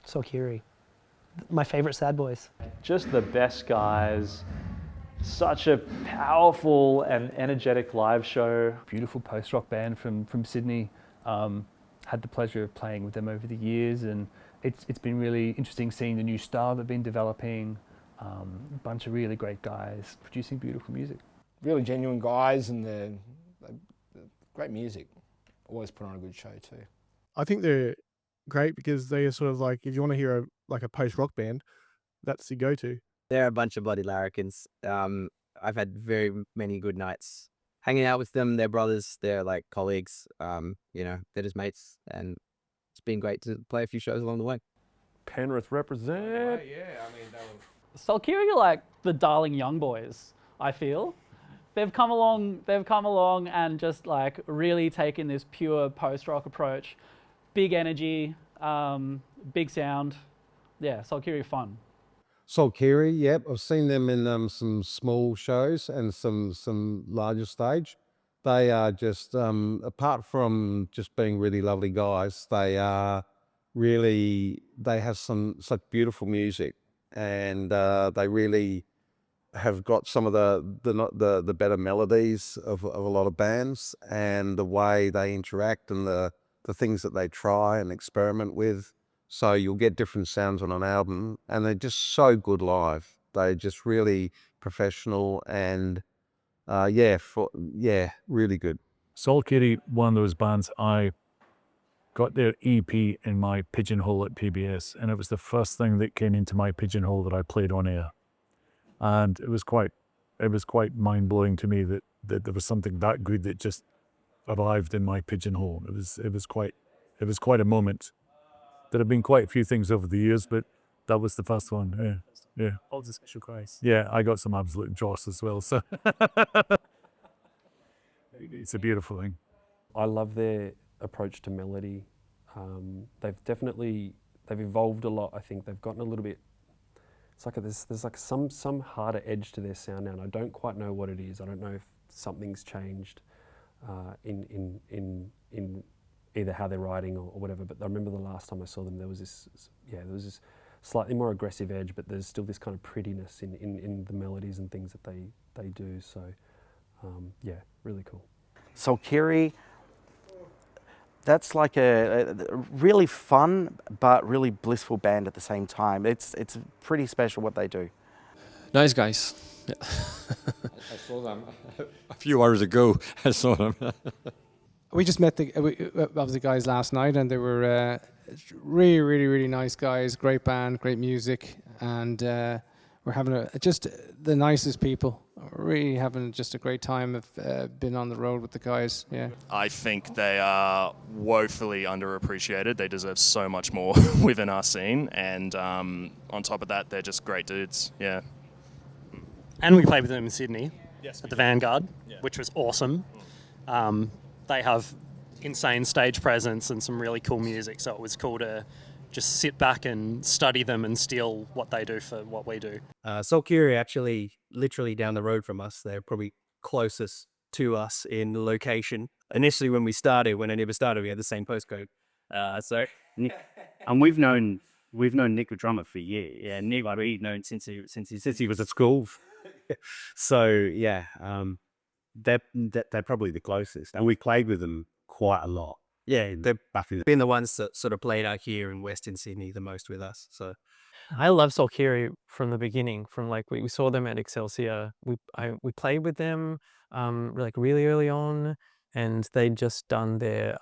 Solkyri, my favorite sad boys. Just the best guys. Such a powerful and energetic live show. Beautiful post-rock band from Sydney. Had the pleasure of playing with them over the years, and it's been really interesting seeing the new style they've been developing. A bunch of really great guys producing beautiful music. Really genuine guys, and they're great music. Always put on a good show too. I think they're great because they are sort of like, if you want to hear a post-rock band, that's the go-to. They're a bunch of bloody larrikins. I've had very many good nights hanging out with them. They're brothers, they're like colleagues, they're just mates, and it's been great to play a few shows along the way. Penrith represent. Solkyri are like the darling young boys, I feel. They've come along and just like really taken this pure post-rock approach. Big energy, big sound. Yeah, Solkyri are fun. Solkyri, yep. I've seen them in some small shows and some larger stage. They are just, apart from just being really lovely guys, they have such beautiful music, and they really have got some of the better melodies of a lot of bands, and the way they interact and the things that they try and experiment with. So you'll get different sounds on an album, and they're just so good live. They're just really professional and really good. Solkyri, one of those bands, I got their EP in my pigeonhole at PBS, and it was the first thing that came into my pigeonhole that I played on air. And it was quite mind-blowing to me that there was something that good that just arrived in my pigeonhole. It was quite a moment. There have been quite a few things over the years, but that was the first one. Yeah. Holds a special place. Yeah, I got some absolute dross as well, so it's a beautiful thing. I love their approach to melody. They've evolved a lot. I think they've gotten a little bit. It's like there's like some harder edge to their sound now, and I don't quite know what it is. I don't know if something's changed in either how they're writing or whatever. But I remember the last time I saw them, there was this slightly more aggressive edge, but there's still this kind of prettiness in the melodies and things that they do. So really cool. Solkyri, that's like a really fun but really blissful band at the same time. It's pretty special what they do. Nice guys. Yeah. I saw them a few hours ago. I saw them. We just met the guys last night, and they were really, really, really nice guys. Great band, great music, and we're having just the nicest people. Really having just a great time. I've been on the road with the guys. Yeah. I think they are woefully underappreciated. They deserve so much more within our scene, and on top of that, they're just great dudes. Yeah. And we played with them in Sydney at the Vanguard, which was awesome. They have insane stage presence and some really cool music, so it was cool to just sit back and study them and steal what they do for what we do. Solkyri actually literally down the road from us. They're probably closest to us in location. Initially when I never started, we had the same postcode. And we've known Nick the drummer for years. Yeah, Nick, we've known since he was at school. So yeah, they're probably the closest, and we played with them quite a lot. Yeah, they've been the ones that sort of played out here in Western Sydney the most with us. So I love Solkyri from the beginning. From like we saw them at Excelsior. We played with them like really early on, and they'd just done their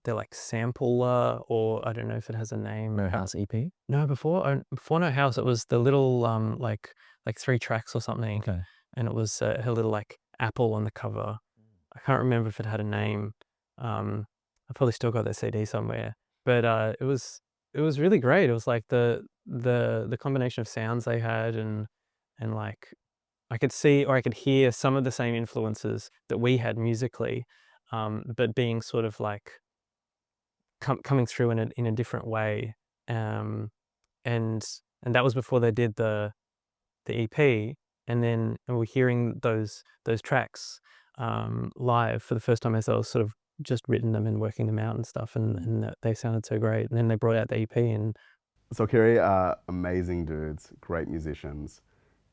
like sampler, or I don't know if it has a name. No House EP? No, before No House, it was the little like 3 tracks or something. Okay. And it was her little like apple on the cover. I can't remember if it had a name. I probably still got that CD somewhere, but it was really great. It was like the combination of sounds they had, and like I could see or I could hear some of the same influences that we had musically, but being sort of like coming through in a different way. And that was before they did the EP, and then we're hearing those tracks live for the first time as I was sort of just written them and working them out and stuff, and they sounded so great. And then they brought out the EP, and Solkyri are amazing dudes, great musicians.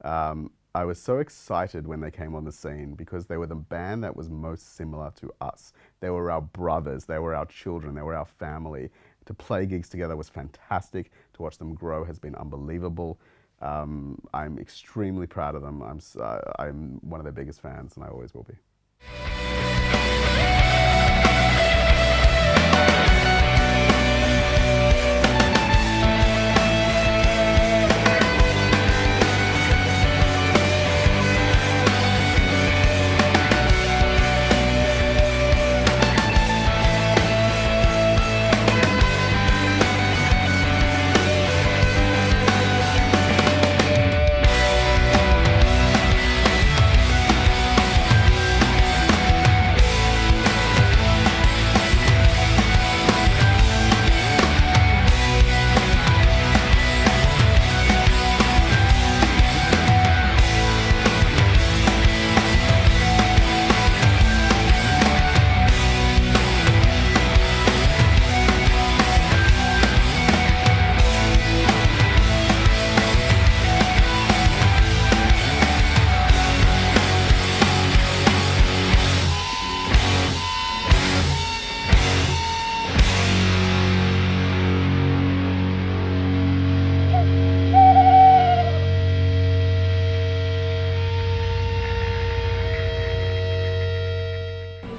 I was so excited when they came on the scene because they were the band that was most similar to us. They were our brothers, they were our children, they were our family. To play gigs together was fantastic. To watch them grow has been unbelievable. I'm extremely proud of them. I'm one of their biggest fans, and I always will be.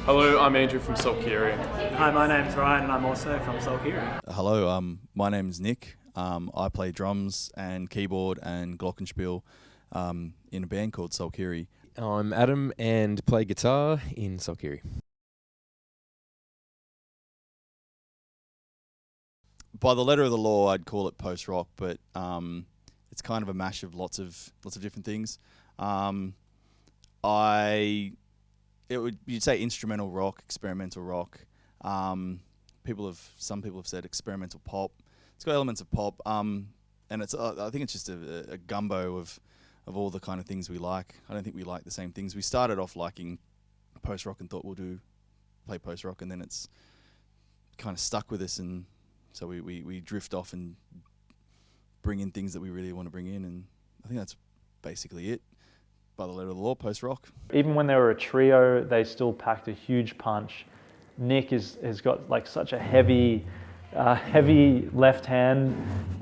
Hello, I'm Andrew from Solkyri. Hi, my name's Ryan and I'm also from Solkyri. Hello, my name's Nick. I play drums and keyboard and glockenspiel in a band called Solkyri. I'm Adam and play guitar in Solkyri. By the letter of the law, I'd call it post-rock, but it's kind of a mash of lots of different things. You'd say instrumental rock, experimental rock. Some people have said experimental pop. It's got elements of pop, and it's I think it's just a gumbo of all the kind of things we like. I don't think we like the same things. We started off liking post rock and thought we'll play post rock, and then it's kind of stuck with us, and so we drift off and bring in things that we really want to bring in, and I think that's basically it. By the letter of the law, post-rock. Even when they were a trio, they still packed a huge punch. Nick has got like such a heavy left hand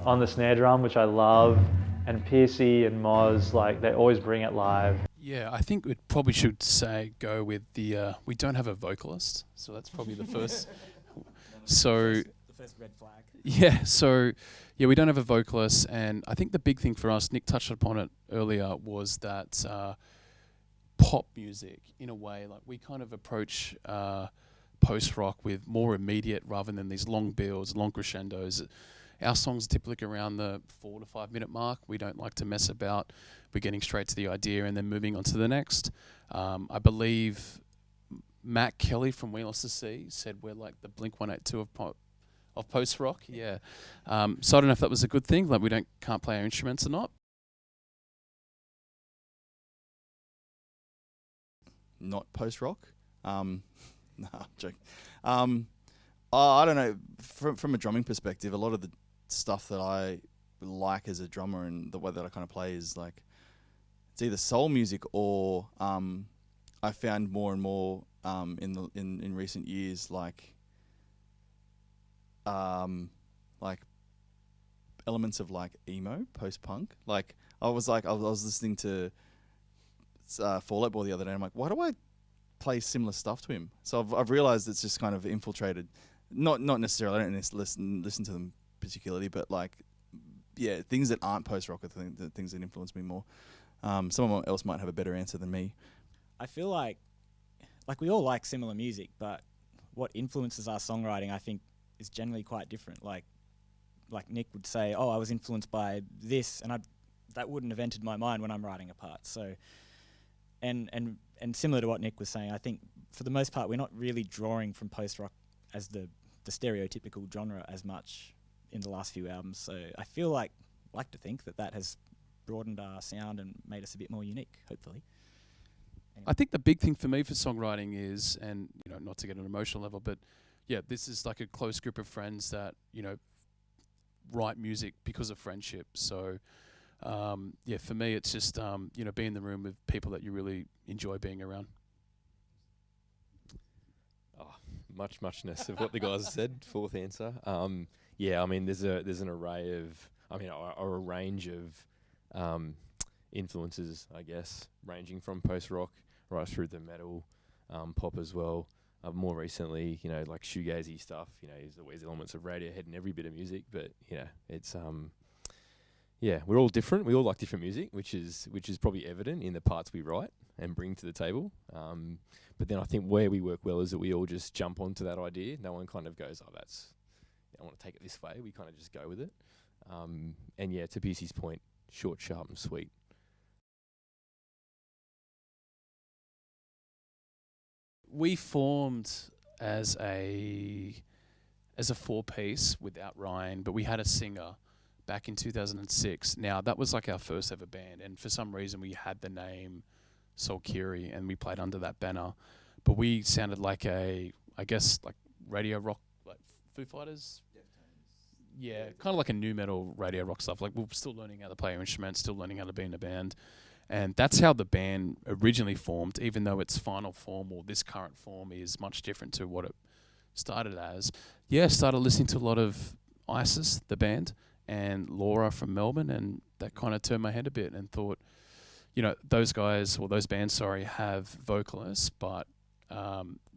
on the snare drum, which I love. And Piercy and Moz, like they always bring it live. Yeah, I think we probably should go with the, we don't have a vocalist, so that's probably the first. The first red flag. Yeah, so yeah, we don't have a vocalist, and I think the big thing for us, Nick touched upon it earlier, was that pop music, in a way, like we kind of approach post-rock with more immediate rather than these long builds, long crescendos. Our songs are typically around the 4 to 5 minute mark. We don't like to mess about. We're getting straight to the idea and then moving on to the next. I believe Matt Kelly from Wheelers to Sea said we're like the Blink-182 of post-rock. Yeah. So I don't know if that was a good thing, like we can't play our instruments or not. Not post-rock? No, I'm joking. I don't know. From a drumming perspective, a lot of the stuff that I like as a drummer and the way that I kind of play is like it's either soul music or I found more and more in recent years like elements of like emo, post-punk. Like I was listening to Fall Out Boy the other day. And I'm like, why do I play similar stuff to him? So I've realized it's just kind of infiltrated. Not necessarily. I don't listen to them particularly, but like, yeah, things that aren't post-rock are the things that influence me more. Someone else might have a better answer than me. I feel like we all like similar music, but what influences our songwriting, I think, is generally quite different. Like Nick would say, "Oh, I was influenced by this," and that wouldn't have entered my mind when I'm writing a part. So, and similar to what Nick was saying, I think for the most part we're not really drawing from post-rock as the stereotypical genre as much in the last few albums. So I feel like to think that has broadened our sound and made us a bit more unique, hopefully. Anyway. I think the big thing for me for songwriting is, and you know, not to get on an emotional level, but yeah, this is like a close group of friends that, you know, write music because of friendship. So, yeah, for me, it's just be in the room with people that you really enjoy being around. Oh, muchness of what the guys said. Fourth answer. Yeah, I mean, there's an array of, or a range of influences, I guess, ranging from post rock right through the metal, pop as well. More recently, like shoegazy stuff. There's always elements of Radiohead in every bit of music, but it's yeah, we're all different. We all like different music, which is probably evident in the parts we write and bring to the table. But then I think where we work well is that we all just jump onto that idea. No one kind of goes, oh, I want to take it this way. We kind of just go with it. And yeah, to BC's point, short, sharp, and sweet. We formed as a 4-piece without Ryan, but we had a singer back in 2006. Now, that was like our first ever band, and for some reason we had the name Solkyri, and we played under that banner. But we sounded like I guess, like radio rock, like Foo Fighters. Yeah, kind of like a new metal radio rock stuff. Like, we're still learning how to play our instruments, still learning how to be in a band. And that's how the band originally formed, even though its final form, or this current form, is much different to what it started as. Yeah, started listening to a lot of ISIS, the band, and Laura from Melbourne, and that kind of turned my head a bit and thought, those guys, or those bands, sorry, have vocalists, but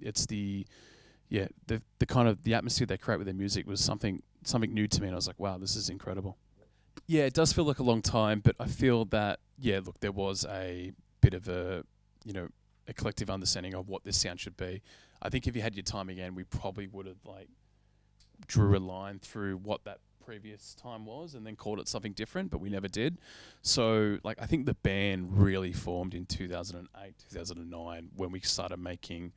it's the kind of the atmosphere they create with their music was something new to me, and I was like, wow, this is incredible. Yeah, it does feel like a long time, but I feel that, look, there was a bit of a collective understanding of what this sound should be. I think if you had your time again, we probably would have drew a line through what that previous time was and then called it something different, but we never did. So I think the band really formed in 2008, 2009 when we started making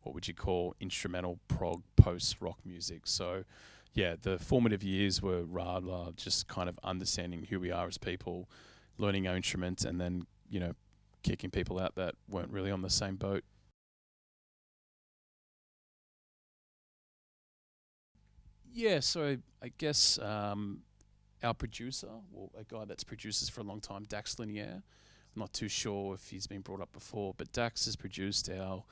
what would you call instrumental prog post-rock music. So yeah, the formative years were rather just kind of understanding who we are as people, learning our instruments, and then, kicking people out that weren't really on the same boat. Yeah, so I guess our producer, or a guy that's produced us for a long time, Dax Lanier, I'm not too sure if he's been brought up before, but Dax has produced our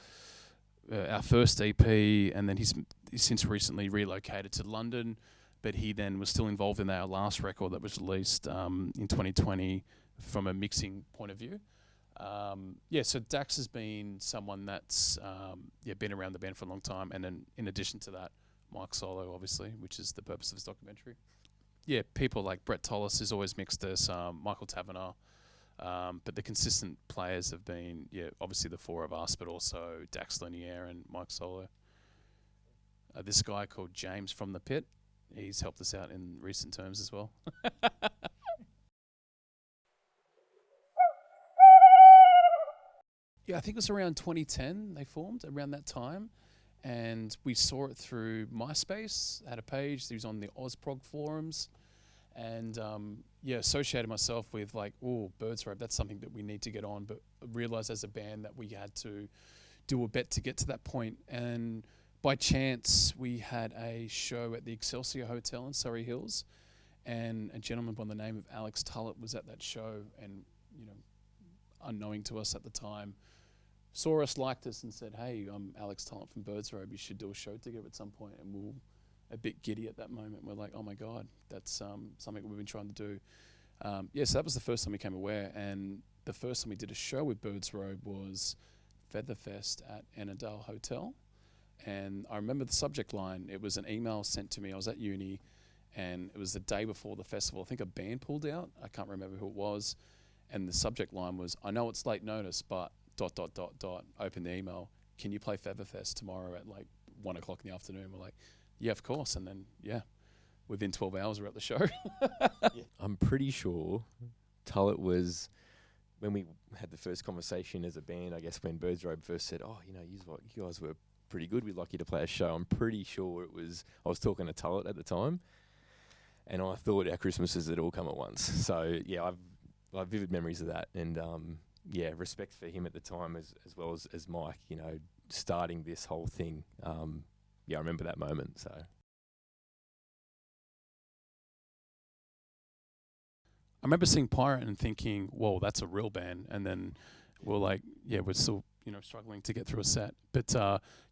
first EP, and then he's since recently relocated to London, but he then was still involved in our last record that was released in 2020 from a mixing point of view. So Dax has been someone that's been around the band for a long time, and then in addition to that, Mike Solo, obviously, which is the purpose of this documentary. Yeah, people like Brett Tollis has always mixed us, Michael Taverner, but the consistent players have been, obviously the four of us, but also Dax Lanier and Mike Solo. This guy called James from the Pit, he's helped us out in recent terms as well. Yeah, I think it was around 2010 they formed, around that time. And we saw it through MySpace, had a page, he was on the Ozprog forums, and associated myself with Birds Robe, that's something that we need to get on, but realised as a band that we had to do a bet to get to that point. And by chance, we had a show at the Excelsior Hotel in Surrey Hills, and a gentleman by the name of Alex Tullett was at that show, and unknowing to us at the time, saw us, liked us, and said, hey, I'm Alex Tullett from Birds Robe, you should do a show together at some point. And we were a bit giddy at that moment. We're like, oh my God, that's something we've been trying to do. So that was the first time we became aware, and the first time we did a show with Birds Robe was Featherfest at Annandale Hotel. And I remember the subject line, it was an email sent to me, I was at uni, and it was the day before the festival. I think a band pulled out, I can't remember who it was, and the subject line was, I know it's late notice, but ... open the email, can you play Featherfest tomorrow at 1 o'clock in the afternoon? We're like, yeah, of course. And then, within 12 hours we're at the show. I'm pretty sure Tullett was, when we had the first conversation as a band, I guess when Birds Robe first said, oh, you guys were pretty good, we'd like you to play a show. I'm pretty sure I was talking to Tullett at the time, and I thought our Christmases had all come at once. So yeah, I've vivid memories of that, and respect for him at the time as well as Mike, starting this whole thing. I remember that moment, so. I remember seeing Pirate and thinking, whoa, that's a real band. And then we're like, yeah, we're still, struggling to get through a set. But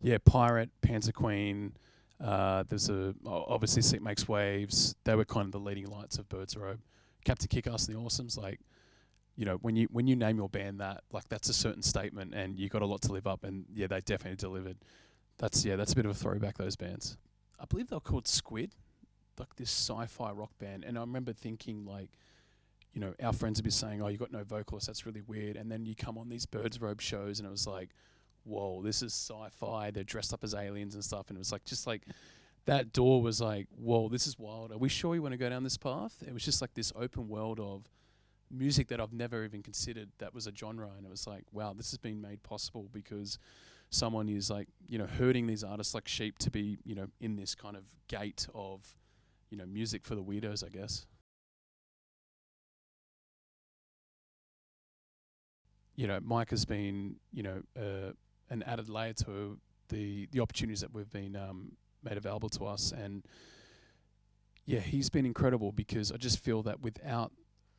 yeah, Pirate, Panzer Queen, there's obviously Sleep Makes Waves. They were kind of the leading lights of Birds Robe. Captain Kick-Ass and the Awesomes, like, when you name your band that, like, that's a certain statement and you got a lot to live up, and yeah, they definitely delivered. That's a bit of a throwback, those bands. I believe they were called Squid, like this sci-fi rock band. And I remember thinking, like, our friends would be saying, oh, you got no vocalist, that's really weird. And then you come on these Birds Robe shows and it was like, whoa, this is sci-fi. They're dressed up as aliens and stuff. And it was like, just like, that door was like, whoa, this is wild. Are we sure we want to go down this path? It was just like this open world of music that I've never even considered that was a genre. And it was like, wow, this has been made possible because someone is like, herding these artists like sheep to be, in this kind of gate of, music for the weirdos, I guess. Mike has been, an added layer to the opportunities that we've been made available to us. And yeah, he's been incredible because I just feel that without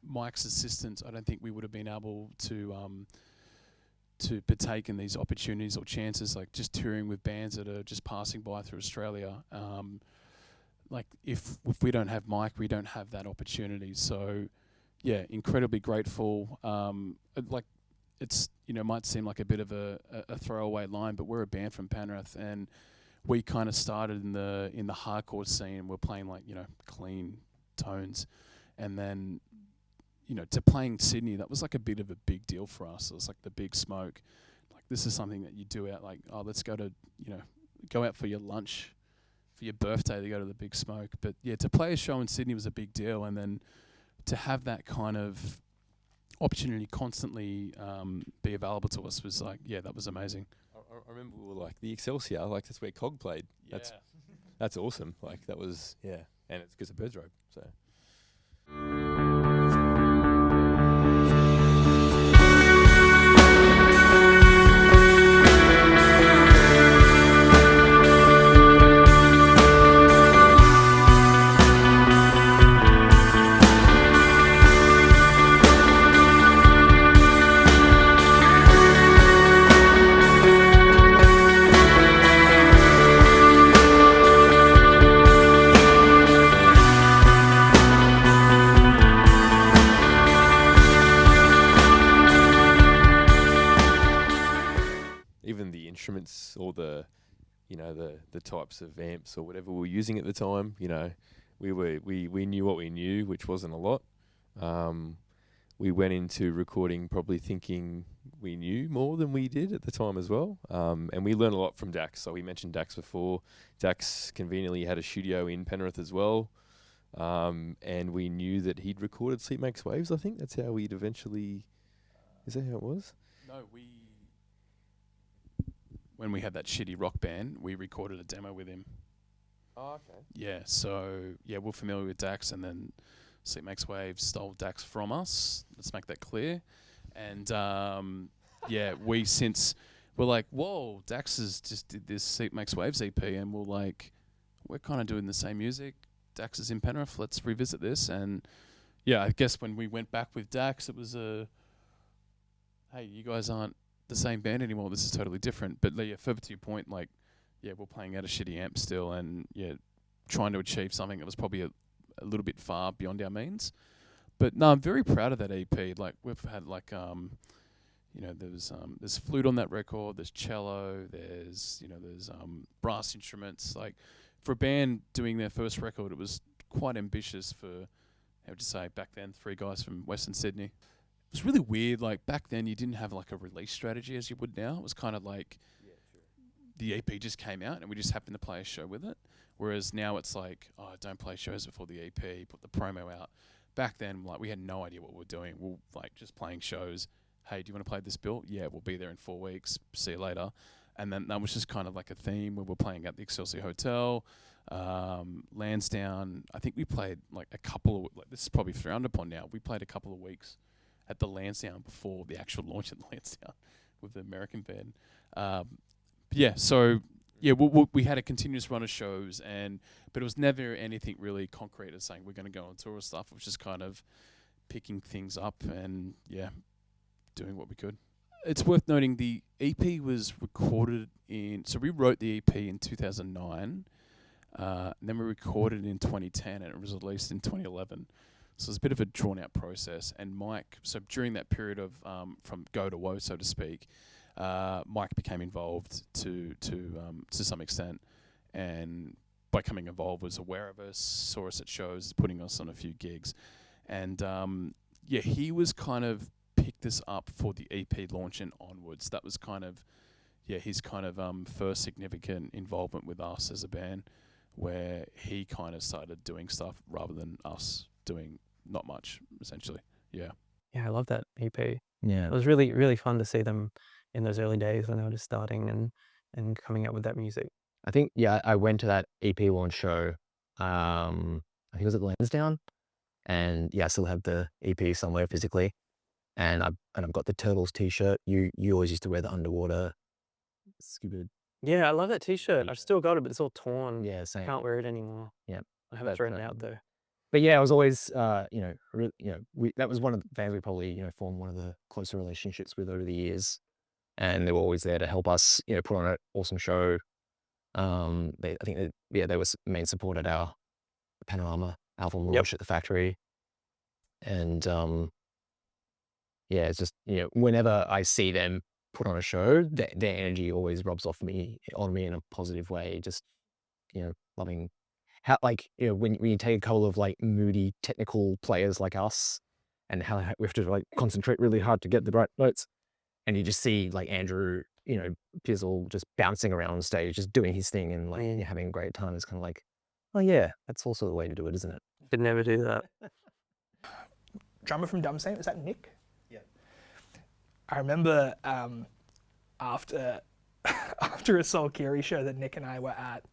Mike's assistance, I don't think we would have been able to partake in these opportunities or chances, like just touring with bands that are just passing by through Australia. Like if we don't have Mike, we don't have that opportunity. So yeah, incredibly grateful. Like, it's, might seem like a bit of a throwaway line, but we're a band from Penrith, and we kind of started in the hardcore scene. We're playing like, clean tones, and then, to playing Sydney, that was like a bit of a big deal for us. It was like the Big Smoke. Like, this is something that you do out, like, oh, let's go to, go out for your lunch, for your birthday to go to the Big Smoke. But yeah, to play a show in Sydney was a big deal, and then to have that kind of opportunity constantly be available to us was like, yeah, that was amazing. I remember we were like the Excelsior, like that's where Cog played. Yeah. That's awesome. Like that was, yeah, and it's because of Birds Robe. So. Even the instruments or the types of amps or whatever we were using at the time, we knew what we knew, which wasn't a lot. We went into recording probably thinking we knew more than we did at the time as well. And we learned a lot from Dax. So we mentioned Dax before. Dax conveniently had a studio in Penrith as well. And we knew that he'd recorded Sleep Makes Waves, I think. That's how we'd eventually... Is that how it was? No, when we had that shitty rock band, we recorded a demo with him. Oh, okay. Yeah, so, yeah, we're familiar with Dax, and then Sleep Makes Waves stole Dax from us. Let's make that clear. And, yeah, we're like, whoa, Dax has just did this Sleep Makes Waves EP, and we're kind of doing the same music. Dax is in Penrith, let's revisit this. And, yeah, I guess when we went back with Dax, it was hey, you guys aren't the same band anymore, this is totally different. But yeah, further to your point, like, yeah, we're playing out a shitty amp still, and yeah, trying to achieve something that was probably a little bit far beyond our means. But no, I'm very proud of that EP. Like, we've had like there's flute on that record, there's cello, there's brass instruments. Like, for a band doing their first record, it was quite ambitious for, how would you say, back then, 3 guys from Western Sydney. It was really weird. Like, back then, you didn't have like a release strategy as you would now. It was kind of like the EP just came out and we just happened to play a show with it. Whereas now it's like, oh, don't play shows before the EP, put the promo out. Back then, like, we had no idea what we were doing. We were like just playing shows. Hey, do you want to play this bill? Yeah, we'll be there in 4 weeks. See you later. And then that was just kind of like a theme where we're playing at the Excelsior Hotel, Lansdowne. I think we played like a couple of, like, this is probably frowned upon now. We played a couple of weeks at the Lansdowne before the actual launch at the Lansdowne with the American band. Yeah, so yeah, we had a continuous run of shows, but it was never anything really concrete as saying we're going to go on tour or stuff. It was just kind of picking things up and doing what we could. It's worth noting the EP was recorded so we wrote the EP in 2009, and then we recorded it in 2010, and it was released in 2011. So it's a bit of a drawn-out process. And Mike, so during that period of from go to woe, so to speak, Mike became involved to some extent, and by coming involved was aware of us, saw us at shows, putting us on a few gigs, and he was kind of picked this up for the EP launch and onwards. That was kind of his kind of first significant involvement with us as a band, where he kind of started doing stuff rather than us doing not much, essentially. Yeah, I love that EP. Yeah, it was really, really fun to see them in those early days when they were just starting and coming up with that music. I think I went to that EP launch show. I think it was at Lansdowne, and I still have the EP somewhere physically, and I've got the Turtles T-shirt. You always used to wear the underwater scuba. Yeah, I love that T-shirt. I've still got it, but it's all torn. Yeah, same. Can't wear it anymore. Yeah, I haven't thrown it out though. But I was always, that was one of the bands we probably, formed one of the closer relationships with over the years, and they were always there to help us, put on an awesome show. I think they were main support at our Panorama album launch at the Factory, and it's just whenever I see them put on a show, their energy always rubs off on me in a positive way. Just loving how when you take a couple of moody technical players like us, and how we have to concentrate really hard to get the right notes, and you just see Andrew Pizzle just bouncing around on stage, just doing his thing and having a great time. It's kind of oh yeah, that's also the way to do it, isn't it? Could never do that. Drummer from Dumsame, is that Nick? Yeah. I remember after a Solkyri show that Nick and I were at,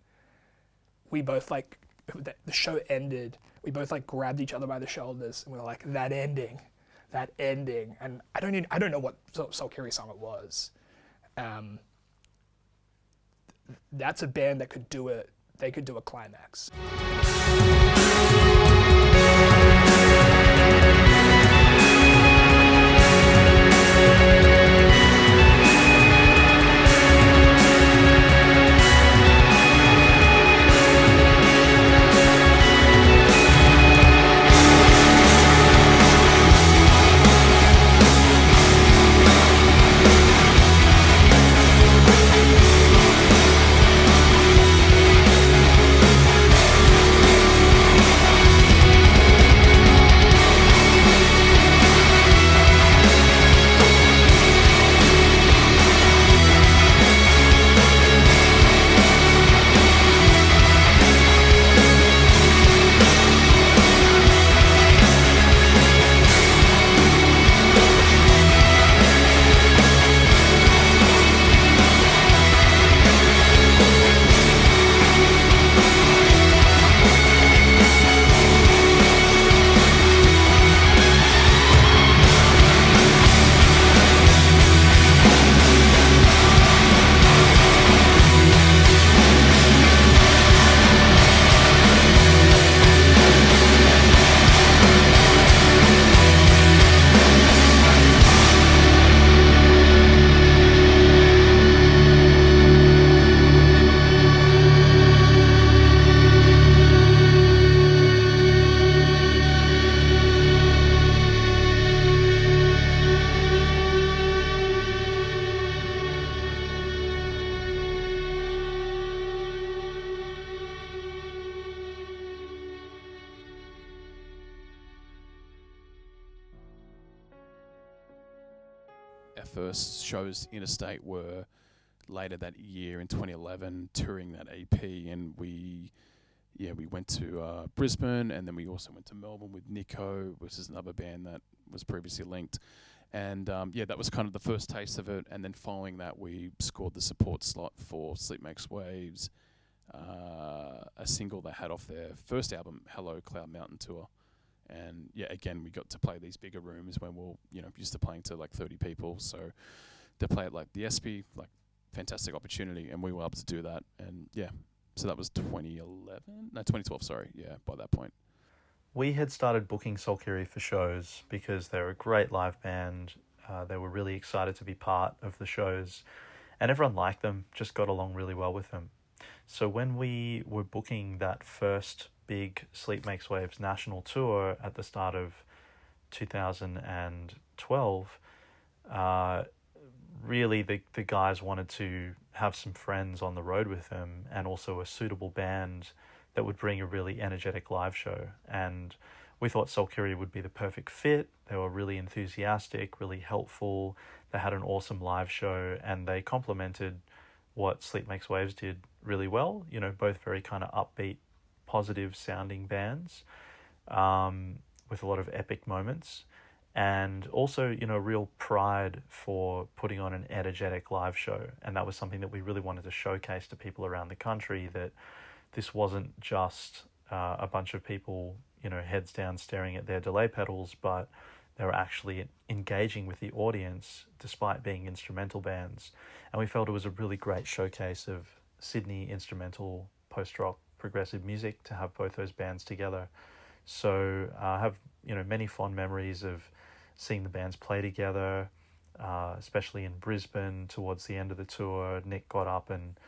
we both the show ended, we both grabbed each other by the shoulders and we were like, that ending. And I don't know what Solkyri song it was. That's a band that could do it. They could do a climax. Our first shows interstate were later that year in 2011, touring that EP, and we went to Brisbane, and then we also went to Melbourne with Nico, which is another band that was previously linked. And that was kind of the first taste of it. And then following that, we scored the support slot for Sleep Makes Waves, a single they had off their first album, Hello Cloud Mountain Tour. And again, we got to play these bigger rooms when we're used to playing to 30 people. So to play at the ESPY, fantastic opportunity, and we were able to do that. And so that was 2012, sorry. Yeah, by that point. we had started booking Solkyri for shows because they're a great live band. They were really excited to be part of the shows, and everyone liked them, just got along really well with them. So when we were booking that first big Sleep Makes Waves national tour at the start of 2012, really the guys wanted to have some friends on the road with them and also a suitable band that would bring a really energetic live show. And we thought Solkyri would be the perfect fit. They were really enthusiastic, really helpful. They had an awesome live show, and they complemented what Sleep Makes Waves did really well. You know, both very kind of upbeat, positive sounding bands with a lot of epic moments, and also, you know, real pride for putting on an energetic live show. And that was something that we really wanted to showcase to people around the country, that this wasn't just a bunch of people, you know, heads down staring at their delay pedals, but they were actually engaging with the audience despite being instrumental bands. And we felt it was a really great showcase of Sydney instrumental post-rock progressive music to have both those bands together. So I have, you know, many fond memories of seeing the bands play together, especially in Brisbane towards the end of the tour. Nick got up and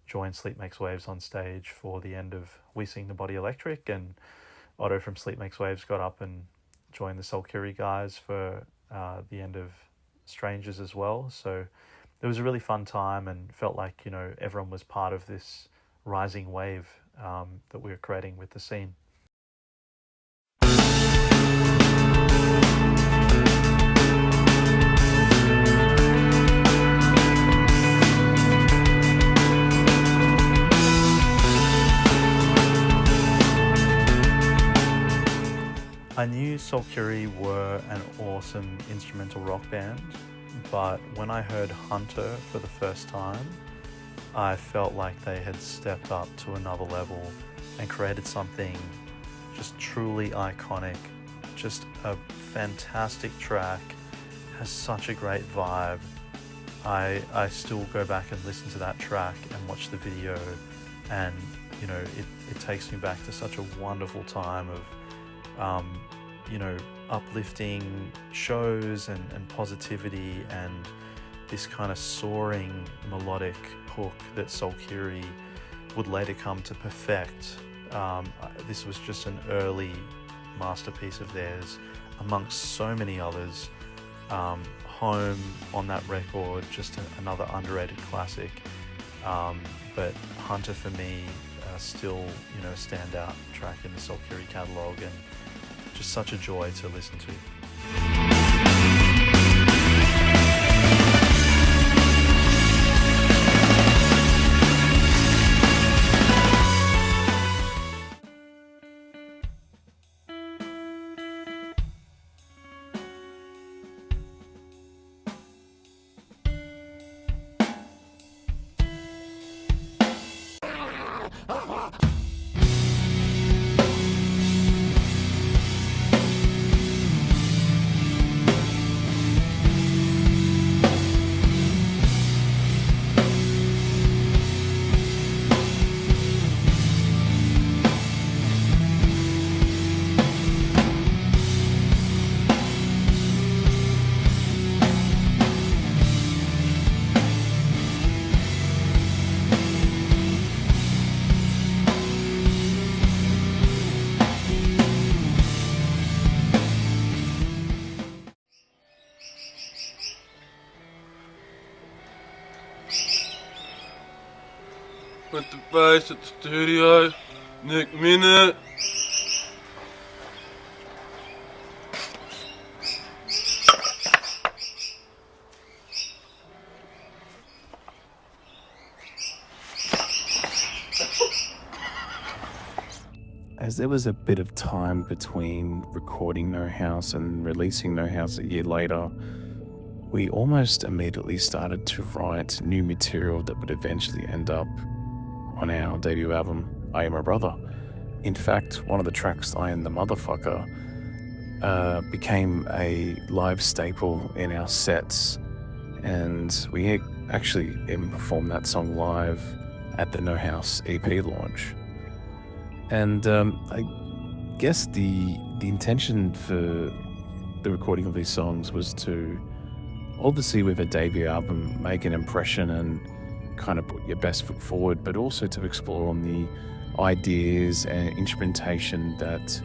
joined Sleep Makes Waves on stage for the end of We Sing the Body Electric, and Otto from Sleep Makes Waves got up and joined the Solkyri guys for the end of Strangers as well. So it was a really fun time, and felt like, you know, everyone was part of this rising wave that we were creating with the scene. I knew Solkyri were an awesome instrumental rock band, but when I heard Hunter for the first time, I felt like they had stepped up to another level and created something just truly iconic. Just a fantastic track, has such a great vibe. I still go back and listen to that track and watch the video, and, you know, it takes me back to such a wonderful time of you know, uplifting shows and positivity, and this kind of soaring melodic hook that Solkyri would later come to perfect. This was just an early masterpiece of theirs amongst so many others. Home on that record, just another underrated classic. But Hunter for me still, you know, a standout track in the Solkyri catalogue, and just such a joy to listen to. With the bass at the studio, Nick Minute. As there was a bit of time between recording No House and releasing No House a year later, we almost immediately started to write new material that would eventually end up on our debut album, I Am a Brother. In fact, one of the tracks, I Am the Motherfucker, became a live staple in our sets, and we actually even performed that song live at the No House EP launch. And guess the intention for the recording of these songs was to, obviously with a debut album, make an impression and kind of put your best foot forward, but also to explore on the ideas and instrumentation that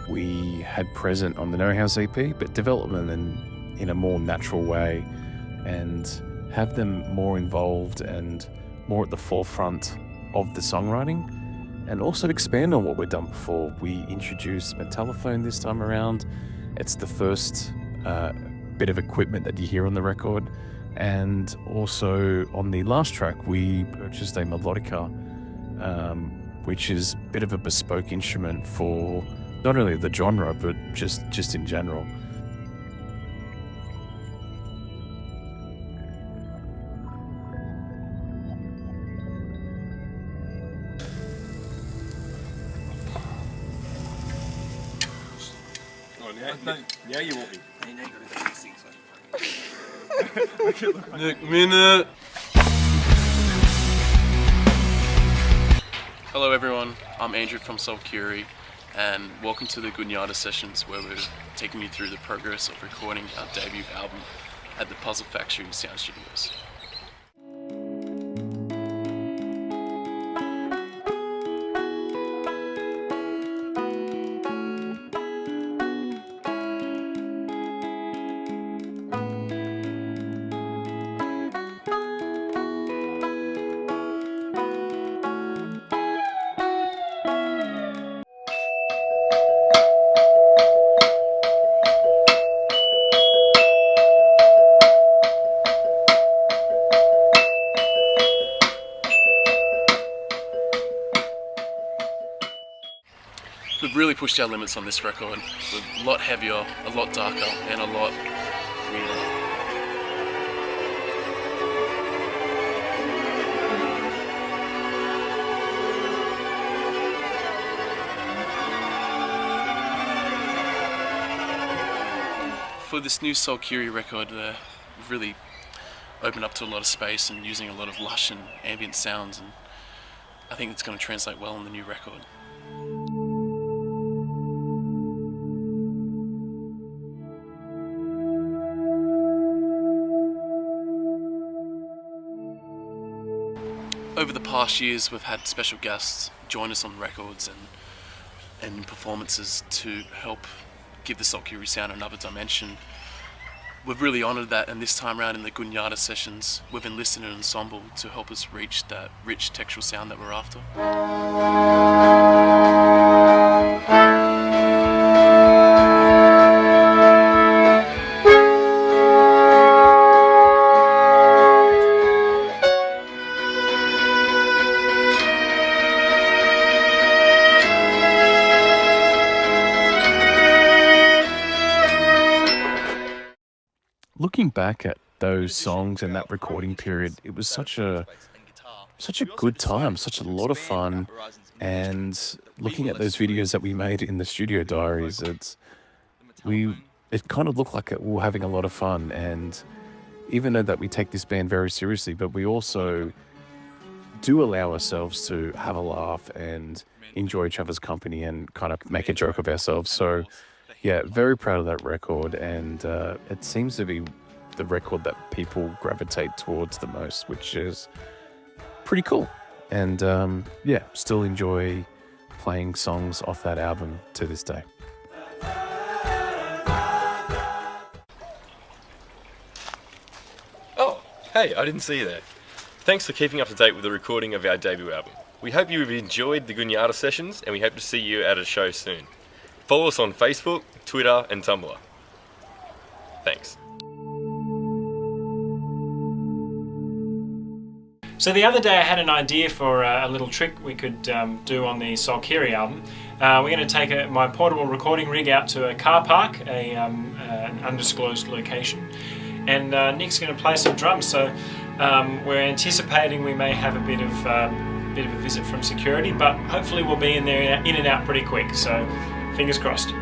we had present on the No House EP, but develop them in a more natural way and have them more involved and more at the forefront of the songwriting, and also expand on what we've done before. We introduced Metallophone this time around. It's the first bit of equipment that you hear on the record. And also on the last track, we purchased a melodica, which is a bit of a bespoke instrument for not only the genre, but just in general. Now you want me. Nick Minute. Hello everyone, I'm Andrew from Solkyri, and welcome to the Gunyata sessions, where we're taking you through the progress of recording our debut album at the Puzzle Factory Sound Studios. We've really pushed our limits on this record. We're a lot heavier, a lot darker, and a lot realer. For this new Solkyri record, we've really opened up to a lot of space and using a lot of lush and ambient sounds, and I think it's going to translate well on the new record. Over the past years, we've had special guests join us on records and performances to help give the Solkyri sound another dimension. We've really honoured that, and this time around in the Gunyata sessions, we've enlisted an ensemble to help us reach that rich textural sound that we're after. Looking back at those songs and that recording period, it was such a good time, such a lot of fun. And looking at those videos that we made in the studio diaries, it kind of looked like we were having a lot of fun. And even though that we take this band very seriously, but we also do allow ourselves to have a laugh and enjoy each other's company and kind of make a joke of ourselves. So yeah, very proud of that record, and it seems to be the record that people gravitate towards the most, which is pretty cool. And yeah, still enjoy playing songs off that album to this day. Oh, hey, I didn't see you there. Thanks for keeping up to date with the recording of our debut album. We hope you've enjoyed the Gunyata sessions, and we hope to see you at a show soon. Follow us on Facebook, Twitter, and Tumblr. Thanks. So the other day I had an idea for a little trick we could do on the Solkyri album. We're going to take my portable recording rig out to a car park, an undisclosed location, and Nick's going to play some drums. So we're anticipating we may have a bit of a visit from security, but hopefully we'll be in there in and out pretty quick. So fingers crossed.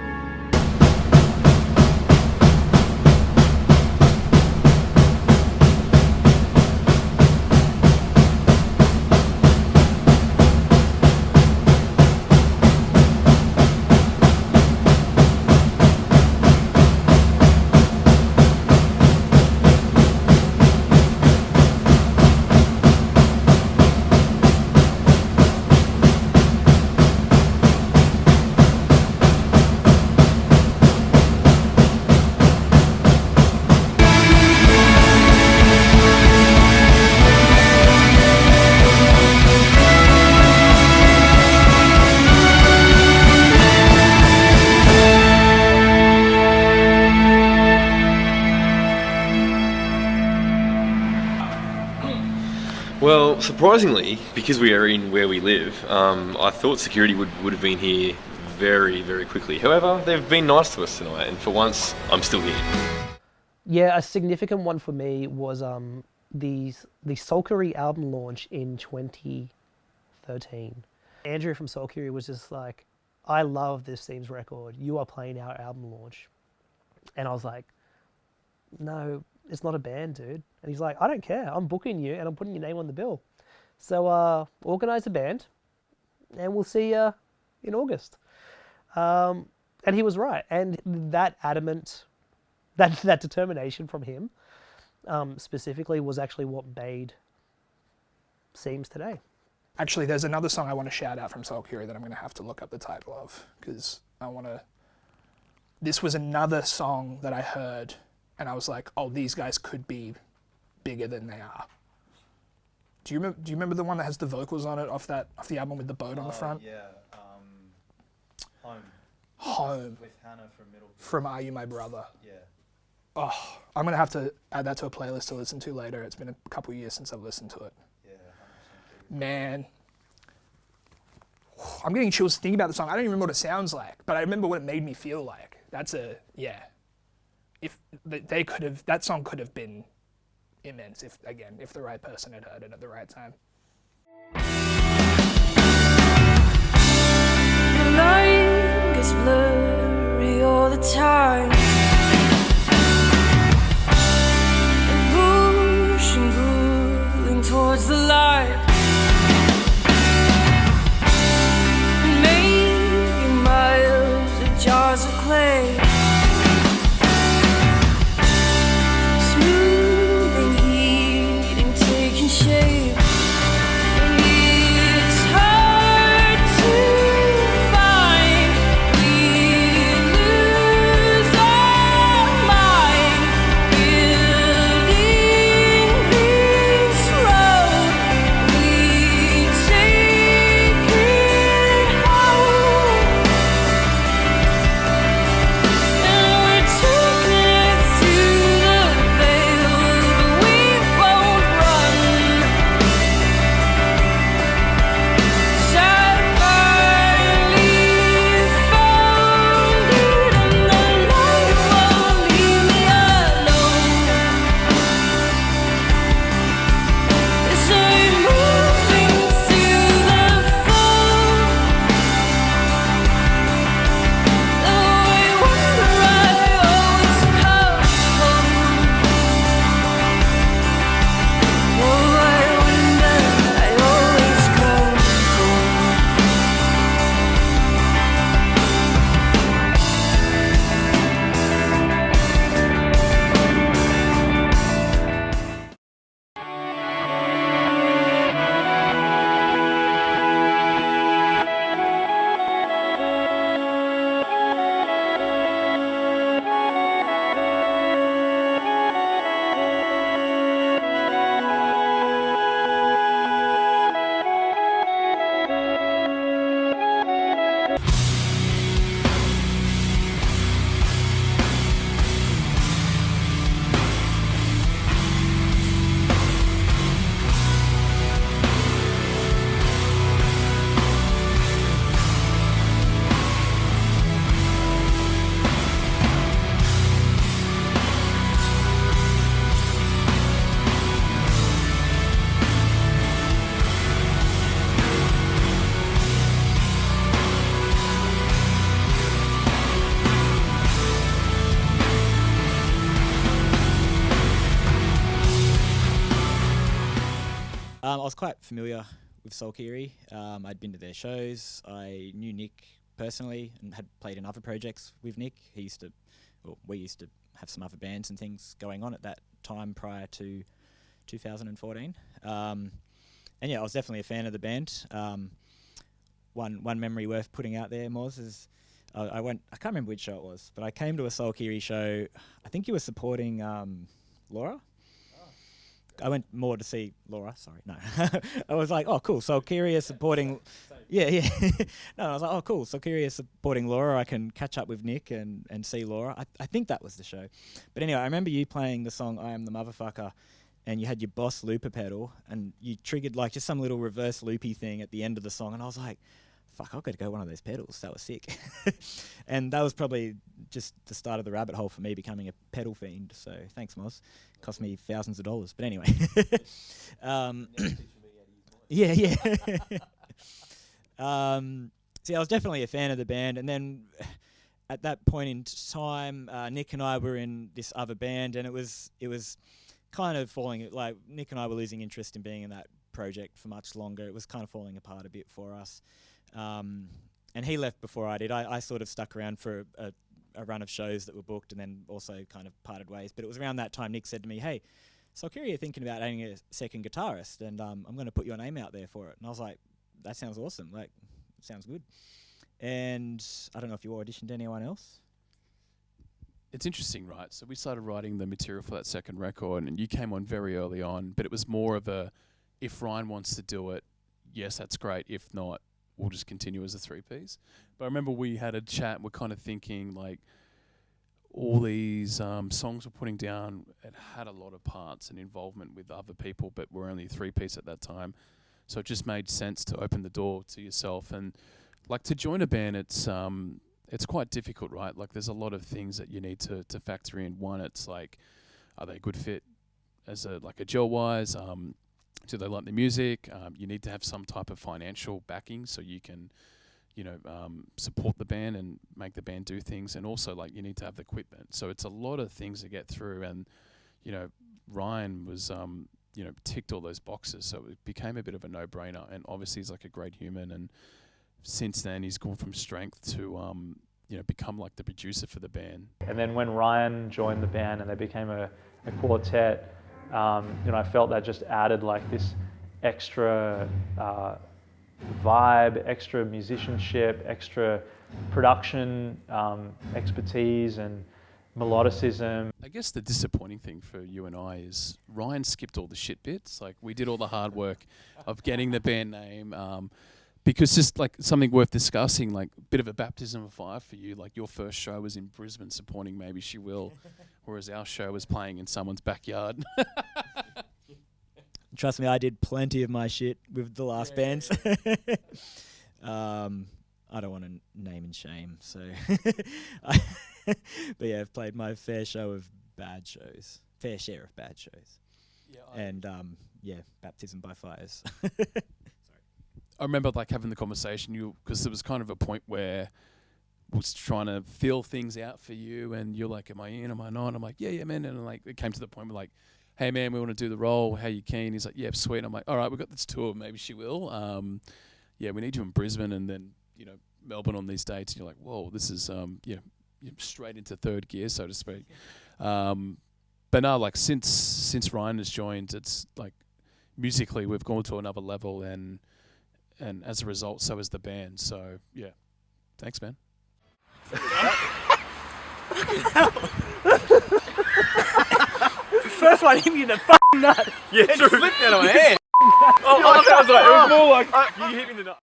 Well, surprisingly, because we are in where we live, I thought security would have been here very, very quickly. However, they've been nice to us tonight, and for once, I'm still here. Yeah, a significant one for me was the Solkyri album launch in 2013. Andrew from Solkyri was just like, I love this Themes record. You are playing our album launch. And I was like, no, it's not a band, dude. And he's like, I don't care. I'm booking you and I'm putting your name on the bill. So organize a band and we'll see you in August. And he was right. And that that determination from him specifically was actually what made Seams today. Actually, there's another song I want to shout out from Solkyri that I'm going to have to look up the title of, because I want to... This was another song that I heard and I was like, oh, these guys could be bigger than they are. Do you remember the one that has the vocals on it off the album with the boat on the front? Yeah, Home. Home. With Hannah from Middle. From Are You My Brother? Yeah. Oh, I'm going to have to add that to a playlist to listen to later. It's been a couple years since I've listened to it. Yeah, 100%. Man. I'm getting chills thinking about the song. I don't even remember what it sounds like, but I remember what it made me feel like. That's if they could have, that song could have been immense if the right person had heard it at the right time. The line gets blurry all the time. And pushing, pulling towards the light. And making miles of jars of clay. Smoothing, heating, taking shape. And it's hard to find. We lose our mind building this road. We take it home, and we're taking it through the veil, but we won't run. I finally found it, and the light won't leave me alone. As I'm moving through the fog, though I wonder I always come home. Oh, I wonder I always come home. I was quite familiar with Solkyri. I'd been to their shows. I knew Nick personally and had played in other projects with Nick. We used to have some other bands and things going on at that time prior to 2014. And yeah, I was definitely a fan of the band. One memory worth putting out there, Moz, is I can't remember which show it was, but I came to a Solkyri show. I think you were supporting Laura. I went more to see Laura. Sorry, no. I was like, oh, cool. Solkyri is supporting. Yeah. No, I was like, oh, cool. Solkyri is supporting Laura. I can catch up with Nick and see Laura. I think that was the show. But anyway, I remember you playing the song "I Am the Motherfucker," and you had your Boss looper pedal, and you triggered like just some little reverse loopy thing at the end of the song, and I was like, fuck, I've got to go one of those pedals. That was sick. And that was probably just the start of the rabbit hole for me becoming a pedal fiend. So thanks, Moz. Cost me thousands of dollars. But anyway. Yeah, yeah. See, I was definitely a fan of the band. And then at that point in time, Nick and I were in this other band, and it was kind of falling, like Nick and I were losing interest in being in that project for much longer. It was kind of falling apart a bit for us. And he left before I did. I sort of stuck around for a run of shows that were booked, and then also kind of parted ways. But it was around that time Nick said to me, hey, Solkyri are thinking about adding a second guitarist, and I'm going to put your name out there for it. And I was like, that sounds awesome. Like, sounds good. And I don't know if you auditioned anyone else. It's interesting, right? So we started writing the material for that second record, and you came on very early on, but it was more of a, if Ryan wants to do it, yes, that's great. If not, we'll just continue as a three-piece. But I remember we had a chat, and we're kind of thinking, like, all these songs we're putting down, it had a lot of parts and involvement with other people, but we're only a three-piece at that time. So it just made sense to open the door to yourself. And, like, to join a band, it's quite difficult, right? Like, there's a lot of things that you need to factor in. One, it's like, are they a good fit as a gel-wise? Do they like the music? You need to have some type of financial backing so you can, support the band and make the band do things. And also, like, you need to have the equipment. So it's a lot of things to get through. And, Ryan was, ticked all those boxes. So it became a bit of a no-brainer. And obviously he's like a great human. And since then, he's gone from strength to, become like the producer for the band. And then when Ryan joined the band and they became a quartet, I felt that just added like this extra vibe, extra musicianship, extra production expertise and melodicism. I guess the disappointing thing for you and I is Ryan skipped all the shit bits. Like, we did all the hard work of getting the band name. Because just like something worth discussing, like a bit of a baptism of fire for you. Like, your first show was in Brisbane supporting Maybe She Will, whereas our show was playing in someone's backyard. Trust me, I did plenty of my shit with the last bands. I don't want to name and shame, so. But yeah, I've played my fair share of bad shows. Yeah, and baptism by fires. I remember like having the conversation, because there was kind of a point where I was trying to feel things out for you, and you're like, am I in, am I not? I'm like, yeah, man. And like, it came to the point where like, hey man, we want to do the role. How you keen? He's like, yeah, sweet. And I'm like, all right, we've got this tour. Maybe She Will. We need you in Brisbane and then, Melbourne on these dates. And you're like, whoa, this is, you're straight into third gear, so to speak. But no, like since Ryan has joined, it's like musically we've gone to another level, and as a result, so is the band. So yeah, thanks, man. First one hit me in the fucking nut. Yeah, it true. slipped out of my hand. That was like, it was more like, you hit me in the nut.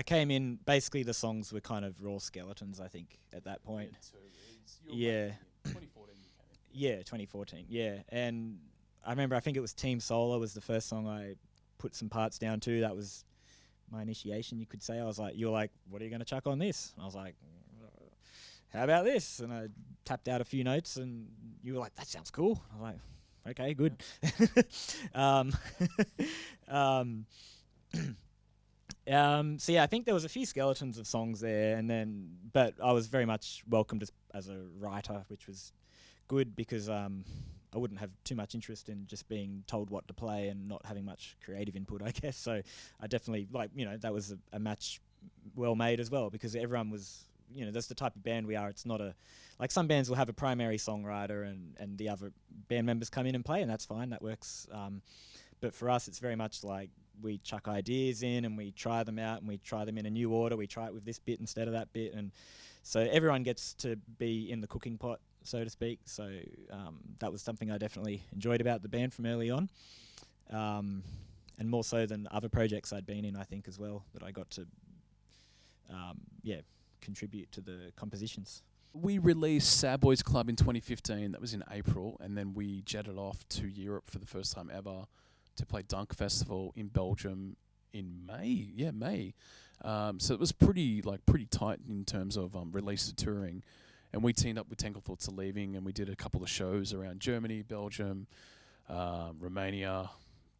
Came in, basically the songs were kind of raw skeletons, I think, at that point. Yeah. 2014 you came in. Yeah, 2014, yeah. And I remember, I think it was Team Solar was the first song I put some parts down to. That was my initiation, you could say. I was like, you're like, what are you going to chuck on this? And I was like, how about this? And I tapped out a few notes, and you were like, that sounds cool. I was like, okay, good. So yeah, I think there was a few skeletons of songs there, but I was very much welcomed as a writer, which was good because I wouldn't have too much interest in just being told what to play and not having much creative input, I guess. So I definitely that was a match well made as well, because everyone was, that's the type of band we are. It's not like some bands will have a primary songwriter and the other band members come in and play, and that's fine, that works. But for us, it's very much like we chuck ideas in and we try them out and we try them in a new order. We try it with this bit instead of that bit, and so everyone gets to be in the cooking pot, so to speak. So that was something I definitely enjoyed about the band from early on, and more so than other projects I'd been in, I think, as well, that I got to contribute to the compositions. We released Sad Boys Club in 2015. That was in April, and then we jetted off to Europe for the first time ever to play Dunk Festival in Belgium in May. Yeah, May. So it was pretty tight in terms of release to touring, and we teamed up with Tangle Thoughts of Leaving, and we did a couple of shows around Germany, Belgium, Romania,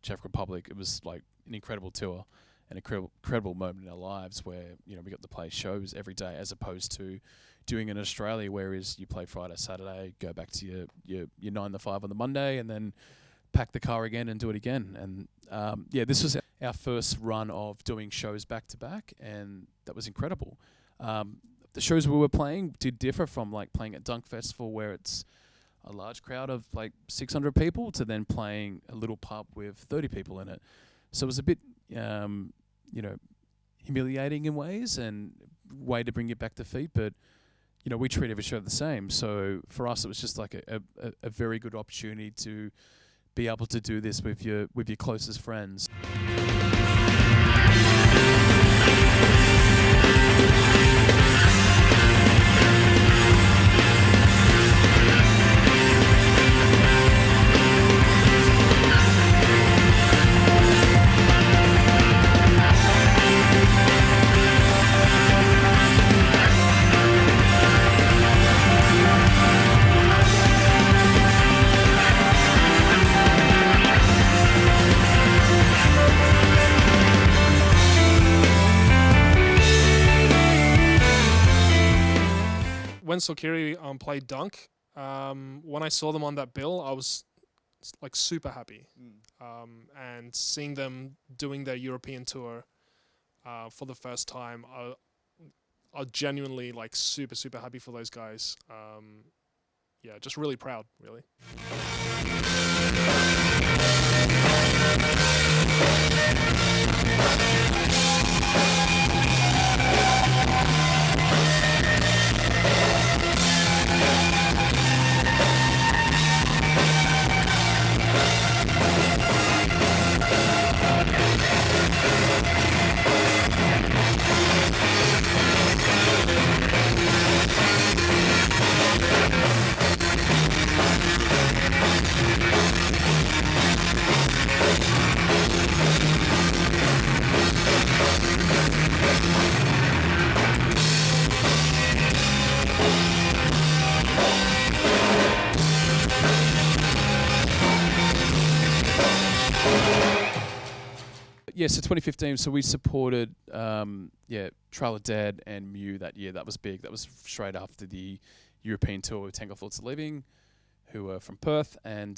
Czech Republic. It was like an incredible tour, an incredible moment in our lives where we got to play shows every day, as opposed to doing it in Australia, whereas you play Friday, Saturday, go back to your 9 to 5 on the Monday, and then pack the car again and do it again. And this was our first run of doing shows back to back, and that was incredible. The shows we were playing did differ from like playing at Dunk Festival, where it's a large crowd of like 600 people, to then playing a little pub with 30 people in it. So it was a bit, humiliating in ways, and way to bring you back to feet, but we treat every show the same. So for us, it was just like a very good opportunity to be able to do this with your closest friends. When Solkyri played Dunk, when I saw them on that bill, I was like super happy. And seeing them doing their European tour for the first time, I genuinely like super happy for those guys. Just really proud, really. So 2015, so we supported Trail of Dead and Mew that year. That was big. That was straight after the European tour with Tangle Thoughts of Leaving, who were from Perth. And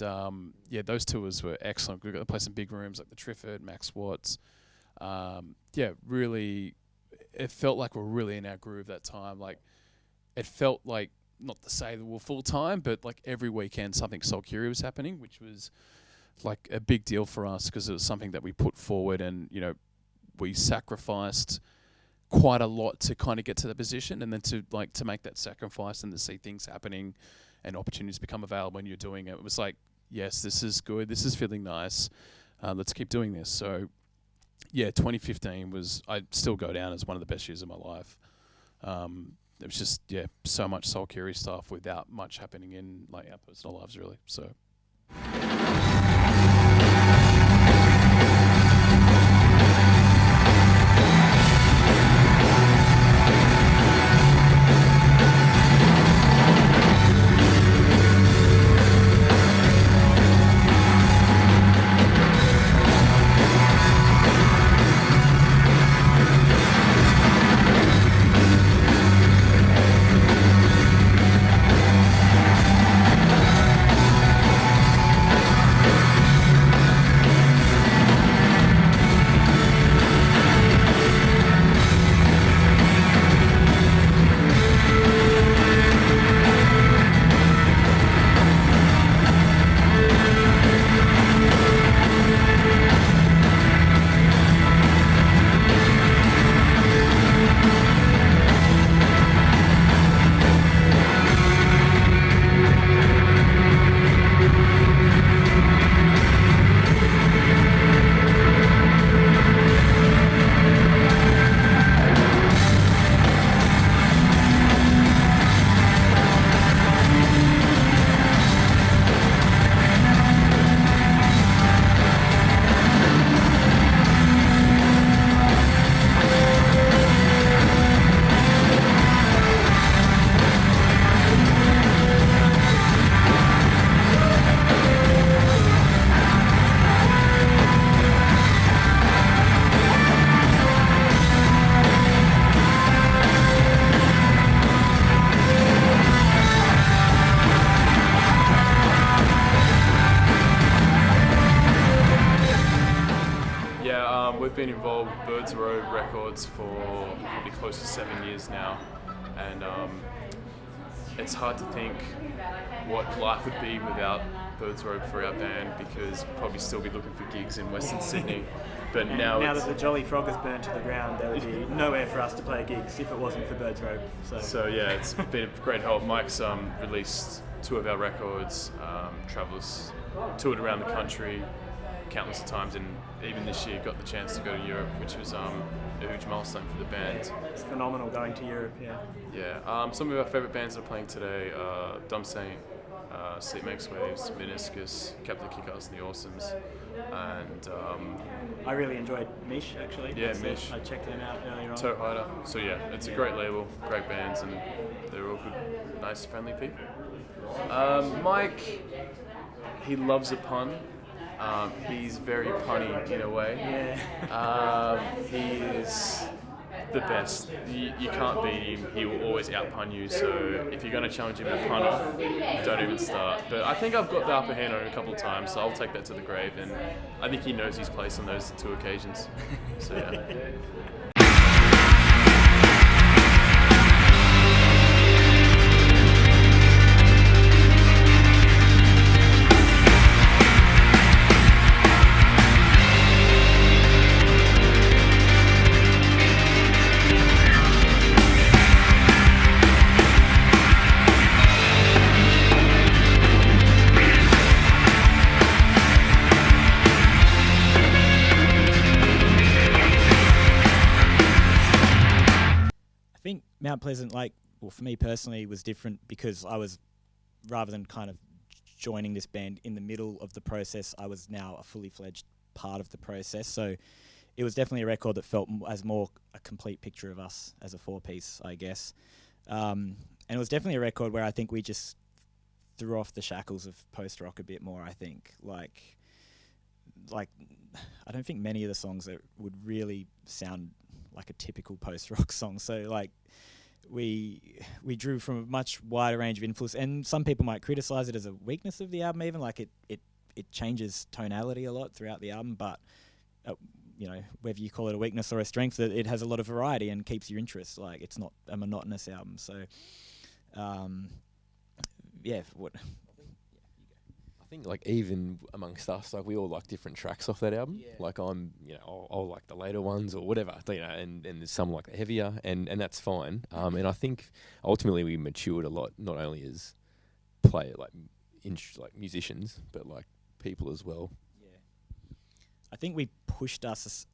those tours were excellent. We got to play some big rooms like the Trifford, Max Watts. Really, it felt like we were really in our groove that time. Like, it felt like, not to say that we were full time, but like every weekend something Solkyri was happening, which was like a big deal for us because it was something that we put forward, and we sacrificed quite a lot to kind of get to the position, and then to make that sacrifice and to see things happening and opportunities become available when you're doing it. It was like, yes, this is good, this is feeling nice, let's keep doing this. So 2015 was, I'd still go down as one of the best years of my life. It was just so much Solkyri stuff without much happening in like our personal lives, really. So Records for probably close to 7 years now, and it's hard to think what life would be without Bird's Robe for our band, because we'd probably still be looking for gigs in Western Sydney. But now that the Jolly Frog has burned to the ground, there would be nowhere for us to play gigs if it wasn't for Bird's Robe. So yeah, it's been a great help. Mike's released 2 of our records, travels, toured around the country countless of times, and even this year got the chance to go to Europe, which was a huge milestone for the band. It's phenomenal going to Europe, yeah. Yeah, some of our favourite bands that are playing today are Dumb Saint, Sleep Makes Waves, Meniscus, Captain Kick-Ass and the Awesomes, and I really enjoyed Mish, actually. Yeah, Mish. I checked them out earlier on. Toe Hider. So yeah, it's a great label, great bands, and they're all good, nice, friendly people. Mike, he loves a pun. He's very punny in a way. Yeah. He is the best. You can't beat him. He will always out-pun you. So if you're going to challenge him to pun off, don't even start. But I think I've got the upper hand on him a couple of times, so I'll take that to the grave. And I think he knows his place on those 2 occasions. So yeah. Mount Pleasant, for me personally, was different because I was, rather than kind of joining this band in the middle of the process, I was now a fully fledged part of the process. So it was definitely a record that felt as more a complete picture of us as a 4-piece, I guess. And it was definitely a record where I think we just threw off the shackles of post-rock a bit more, I think. Like I don't think many of the songs that would really sound like a typical post-rock song. So we drew from a much wider range of influence, and some people might criticize it as a weakness of the album, even it changes tonality a lot throughout the album, but whether you call it a weakness or a strength, it has a lot of variety and keeps your interest. It's not a monotonous album. So I think even amongst us, we all like different tracks off that album. Yeah. I'll like the later ones or whatever, and there's some like the heavier, and that's fine. And I think ultimately we matured a lot, not only as musicians, but people as well. Yeah, I think we pushed ourselves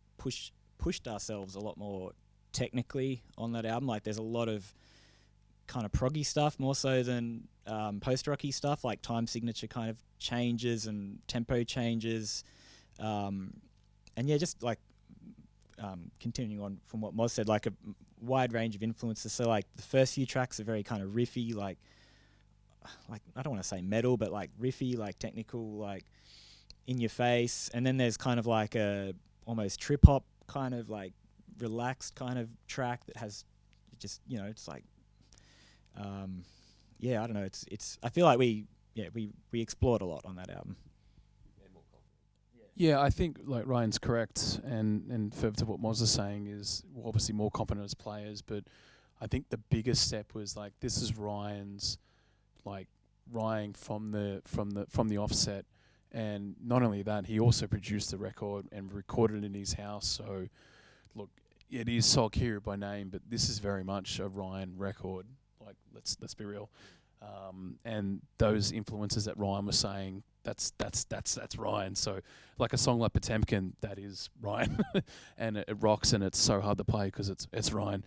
a lot more technically on that album. There's a lot of kind of proggy stuff more so than post-rocky stuff, like time signature kind of changes and tempo changes, and continuing on from what Moz said, a wide range of influences. So the first few tracks are very kind of riffy, I don't want to say metal, but riffy, technical, in your face, and then there's kind of a almost trip hop kind of relaxed kind of track that has just it's I don't know. It's. I feel like we explored a lot on that album. Yeah, I think Ryan's correct, and further to what Moz is saying is we're obviously more confident as players, but I think the biggest step was this is Ryan's writing from the offset, and not only that, he also produced the record and recorded it in his house. So look, it is Solkyri by name, but this is very much a Ryan record. Let's be real, and those influences that Ryan was saying, that's Ryan. So a song like Potemkin, that is Ryan, and it rocks, and it's so hard to play because it's Ryan.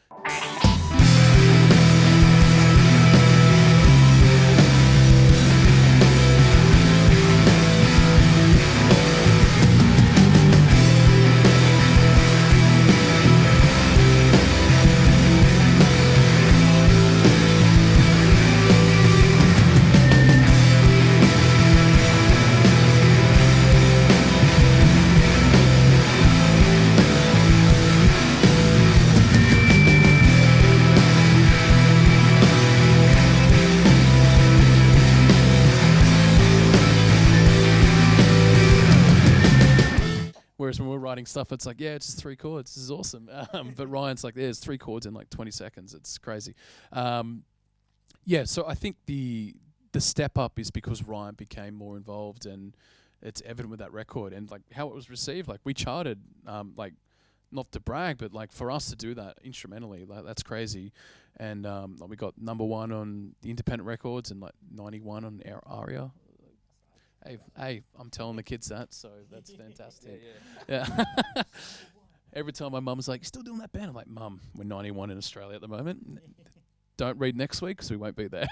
writing stuff. It's like, yeah, it's just 3 chords. This is awesome. But Ryan's like, there's 3 chords in like 20 seconds. It's crazy. Yeah, so I think the step up is because Ryan became more involved, and it's evident with that record and like how it was received. Like we charted, like not to brag, but like for us to do that instrumentally, like that's crazy. And like we got #1 on the independent records and like 91 on ARIA. Hey, I'm telling the kids that, so that's fantastic. Yeah. Every time my mum's like, "You still doing that band?" I'm like, "Mum, we're 91 in Australia at the moment. Don't read next week because we won't be there."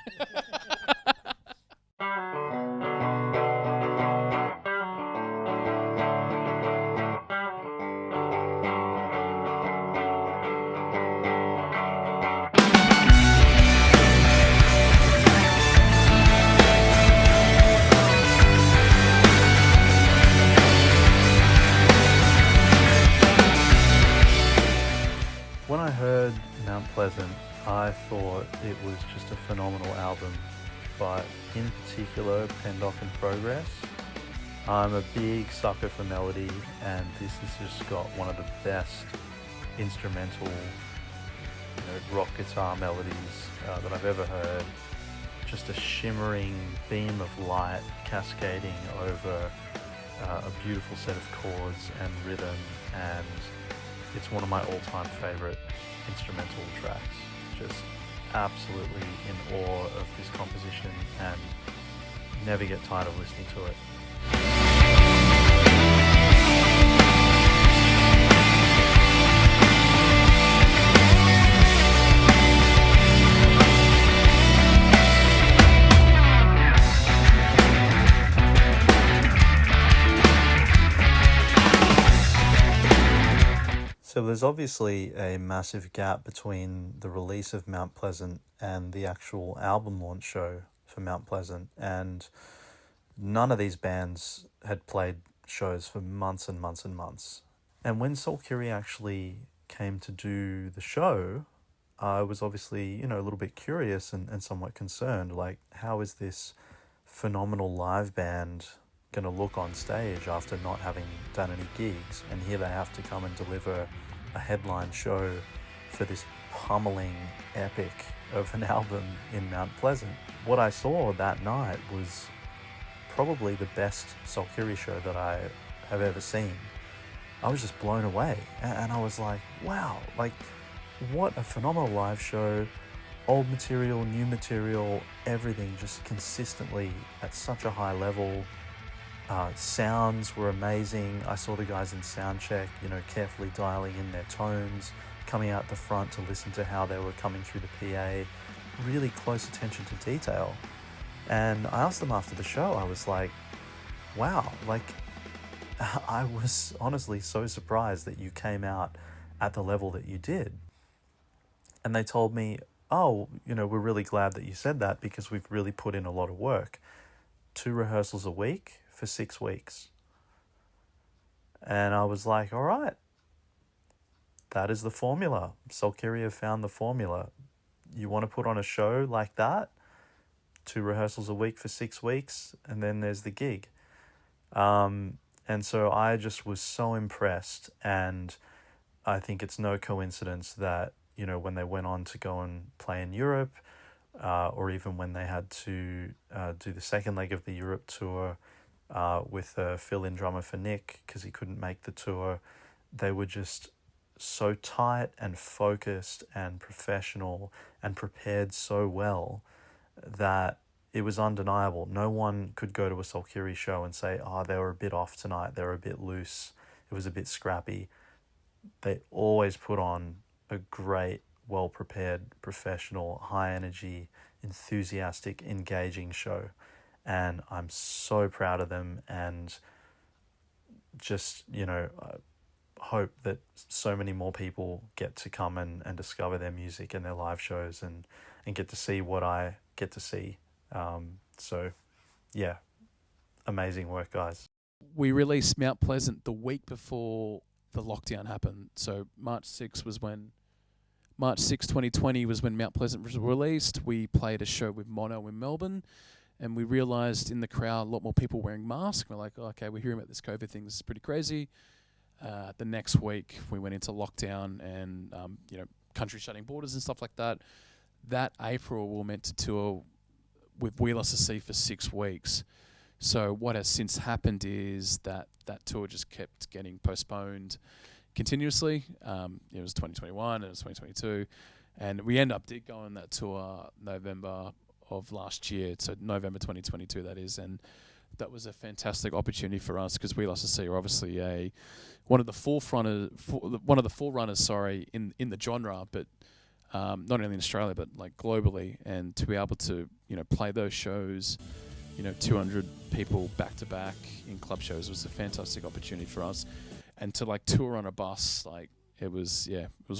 When I heard Mount Pleasant, I thought it was just a phenomenal album, but in particular, Pendock and Progress. I'm a big sucker for melody, and this has just got one of the best instrumental, rock guitar melodies that I've ever heard. Just a shimmering beam of light cascading over a beautiful set of chords and rhythm, and it's one of my all-time favorite instrumental tracks. Just absolutely in awe of this composition and never get tired of listening to it. So there's obviously a massive gap between the release of Mount Pleasant and the actual album launch show for Mount Pleasant, and none of these bands had played shows for months and months and months. And when Solkyri actually came to do the show, I was obviously, a little bit curious and somewhat concerned, like, how is this phenomenal live band going to look on stage after not having done any gigs? And here they have to come and deliver a headline show for this pummeling epic of an album in Mount Pleasant. What I saw that night was probably the best Solkyri show that I have ever seen. I was just blown away, and I was like, wow, like, what a phenomenal live show. Old material, new material, everything just consistently at such a high level. Sounds were amazing. I saw the guys in sound check, carefully dialing in their tones, coming out the front to listen to how they were coming through the PA. Really close attention to detail. And I asked them after the show, I was like, wow, like, I was honestly so surprised that you came out at the level that you did. And they told me, oh, we're really glad that you said that because we've really put in a lot of work. 2 rehearsals a week for 6 weeks. And I was like, all right, that is the formula. Solkyri have found the formula. You want to put on a show like that, 2 rehearsals a week for 6 weeks, and then there's the gig. And so I just was so impressed, and I think it's no coincidence that, when they went on to go and play in Europe, or even when they had to do the second leg of the Europe tour with a fill-in drummer for Nick because he couldn't make the tour, they were just so tight and focused and professional and prepared so well that it was undeniable. No one could go to a Solkyri show and say, they were a bit off tonight, they were a bit loose, it was a bit scrappy. They always put on a great, well-prepared, professional, high-energy, enthusiastic, engaging show. And I'm so proud of them, and just, I hope that so many more people get to come and discover their music and their live shows and get to see what I get to see. So, yeah, amazing work, guys. We released Mount Pleasant the week before the lockdown happened. So March 6, 2020 was when Mount Pleasant was released. We played a show with Mono in Melbourne, and we realised in the crowd a lot more people wearing masks. We're like, okay, we're hearing about this COVID thing. This is pretty crazy. The next week we went into lockdown and country shutting borders and stuff like that. That April we were meant to tour with We Lost the Sea for 6 weeks. So what has since happened is that tour just kept getting postponed continuously. It was 2021 and it was 2022. And we did go on that tour November of last year, so November 2022 that is, and that was a fantastic opportunity for us because We Lost the Sea are obviously one of the forerunners, in the genre, but not only in Australia but like globally, and to be able to play those shows, 200 people back to back in club shows was a fantastic opportunity for us, and to like tour on a bus, like it was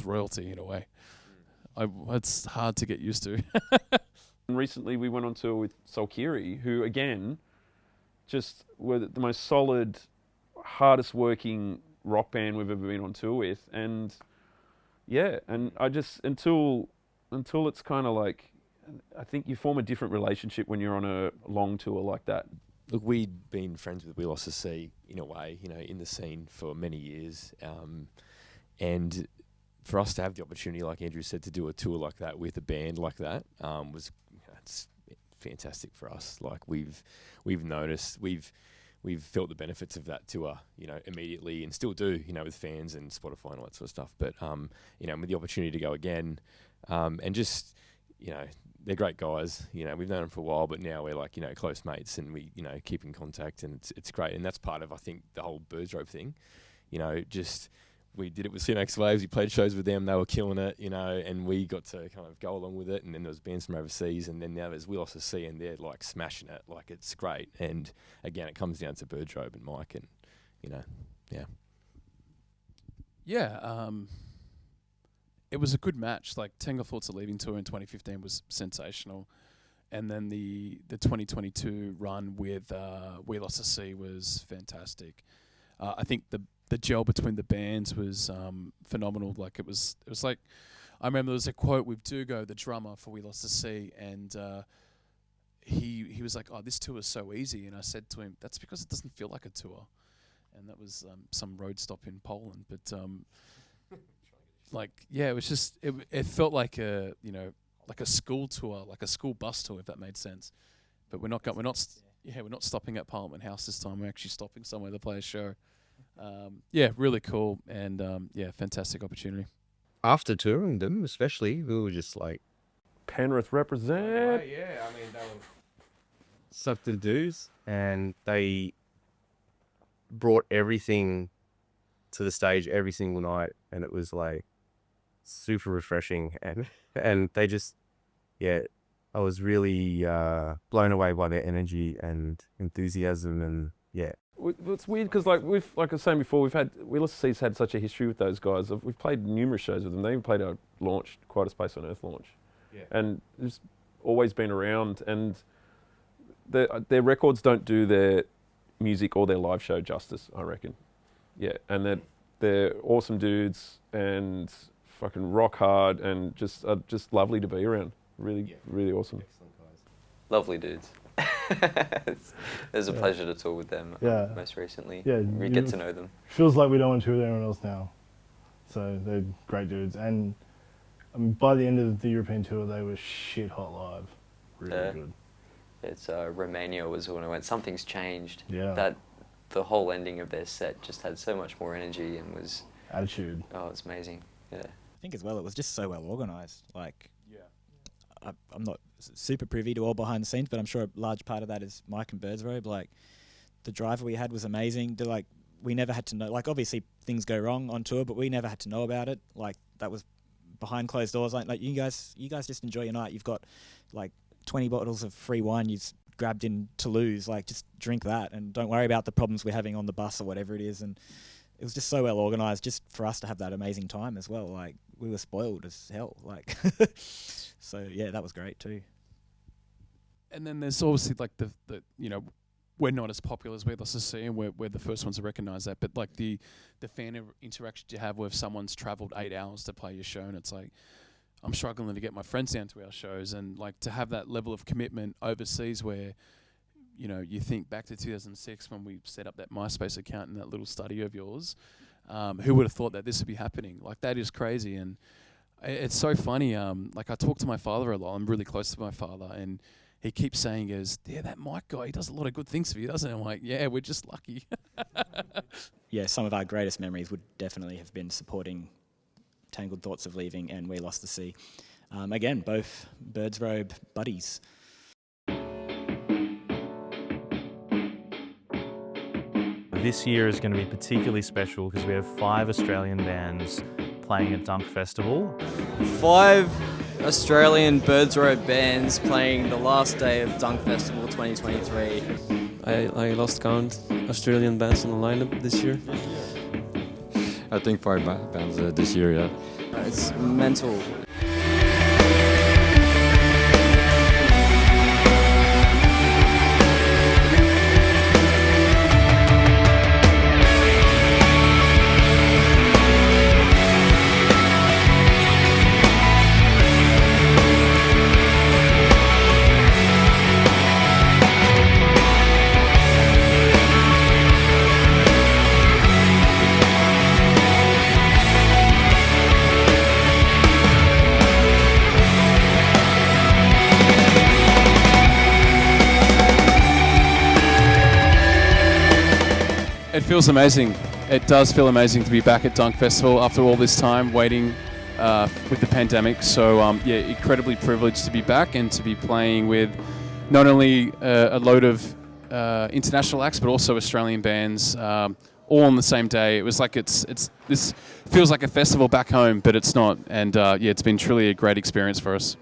royalty in a way. It's hard to get used to. Recently we went on tour with Solkyri, who again just were the most solid, hardest working rock band we've ever been on tour with. And yeah, and I just, until it's kind of like, I think you form a different relationship when you're on a long tour like that. Look, we'd been friends with We Lost the Sea in a way, in the scene for many years. And for us to have the opportunity, like Andrew said, to do a tour like that with a band like that was it's fantastic for us. Like we've noticed, we've felt the benefits of that tour, immediately, and still do, with fans and Spotify and all that sort of stuff. But with the opportunity to go again, and just, they're great guys. We've known them for a while, but now we're like, close mates, and we, keep in contact, and it's great. And that's part of, I think, the whole Birds Robe thing. Just we did it with CMX Waves. We played shows with them. They were killing it, and we got to kind of go along with it. And then there was bands from overseas, and then now there's We Lost the Sea, and they're like smashing it. Like it's great. And again, it comes down to Birds Robe and Mike, and yeah. Yeah, it was a good match. Like Tango Thoughts of Leaving tour in 2015 was sensational, and then the 2022 run with We Lost the Sea was fantastic. I think the gel between the bands was phenomenal. Like it was like, I remember there was a quote with Dugo, the drummer for We Lost the Sea, and he was like, "Oh, this tour is so easy," and I said to him, "That's because it doesn't feel like a tour," and that was some road stop in Poland, but. It was just it felt like like a school tour, like a school bus tour, if that made sense. But we're not stopping at Parliament House this time. We're actually stopping somewhere to play a show. Really cool, and fantastic opportunity. After touring them, especially, we were just like, Penrith represent. Yeah, I mean, they were sucked the dudes, and they brought everything to the stage every single night, and it was like super refreshing, and they just, I was really blown away by their energy and enthusiasm, and It's weird because like I was saying before, We Lost the Sea's had such a history with those guys. We've played numerous shows with them. They even played our launch, Quite a Space on Earth launch, and it's always been around. And their records don't do their music or their live show justice, I reckon. Yeah, and they're awesome dudes and fucking rock hard and just lovely to be around. Really, really awesome. Lovely dudes. It was a pleasure to tour with them most recently. Yeah, we get to know them. Feels like we don't want to tour with anyone else now. So they're great dudes. And I mean, by the end of the European tour, they were shit hot live. Really good. It's Romania was when I went. Something's changed. Yeah. The whole ending of their set just had so much more energy and was attitude. Oh, it's amazing. Yeah. I think as well, it was just so well organised. Like, I'm not super privy to all behind the scenes, but I'm sure a large part of that is Mike and Birds Robe. Like, the driver we had was amazing. We never had to know. Like, obviously things go wrong on tour, but we never had to know about it. Like, that was behind closed doors. Like you guys just enjoy your night. You've got like 20 bottles of free wine you've grabbed in Toulouse. Like, just drink that and don't worry about the problems we're having on the bus or whatever it is. And it was just so well organised, just for us to have that amazing time as well. Like, we were spoiled as hell. Like, so yeah, that was great too. And then there's obviously like the we're not as popular as We Lost the Sea, and we're the first ones to recognise that. But like the fan interaction you have where someone's travelled 8 hours to play your show, and it's like, I'm struggling to get my friends down to our shows, and like to have that level of commitment overseas where, you think back to 2006 when we set up that MySpace account and that little study of yours, Who would have thought that this would be happening? Like, that is crazy. And it's so funny. Like, I talk to my father a lot. I'm really close to my father, and he keeps saying, yeah, that Mike guy, he does a lot of good things for you, doesn't he? I'm like, yeah, we're just lucky. Yeah, some of our greatest memories would definitely have been supporting Tangled Thoughts of Leaving and We Lost the Sea. Again, both Birds Robe buddies. This year is going to be particularly special because we have 5 Australian bands playing at Dunk Festival. 5 Australian Birds Robe bands playing the last day of Dunk Festival 2023. I lost count Australian bands on the lineup this year. I think 5 bands this year, yeah. It's mental. It feels amazing. It does feel amazing to be back at Dunk Festival after all this time waiting with the pandemic. So yeah, incredibly privileged to be back and to be playing with not only a load of international acts but also Australian bands all on the same day. It was like this feels like a festival back home, but it's not. And yeah, it's been truly a great experience for us.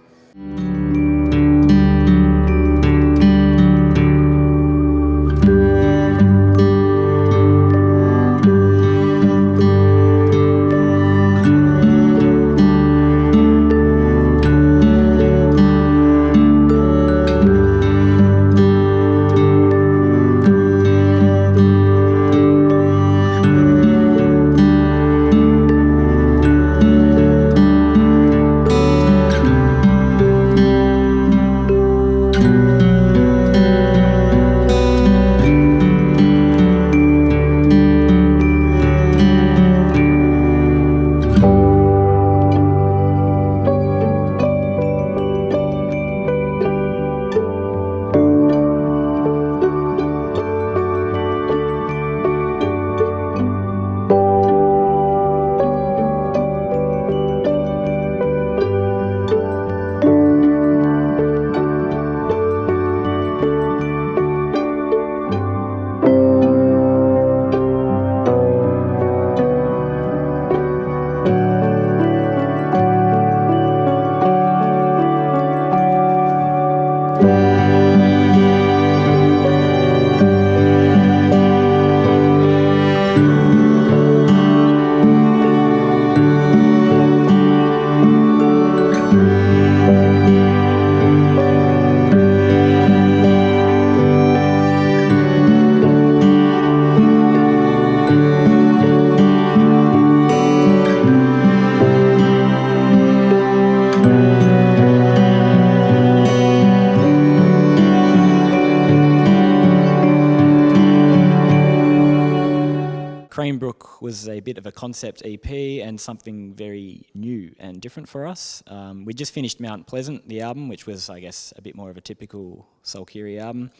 Was a bit of a concept EP and something very new and different for us. We just finished Mount Pleasant, the album, which was, I guess, a bit more of a typical Solkyri album.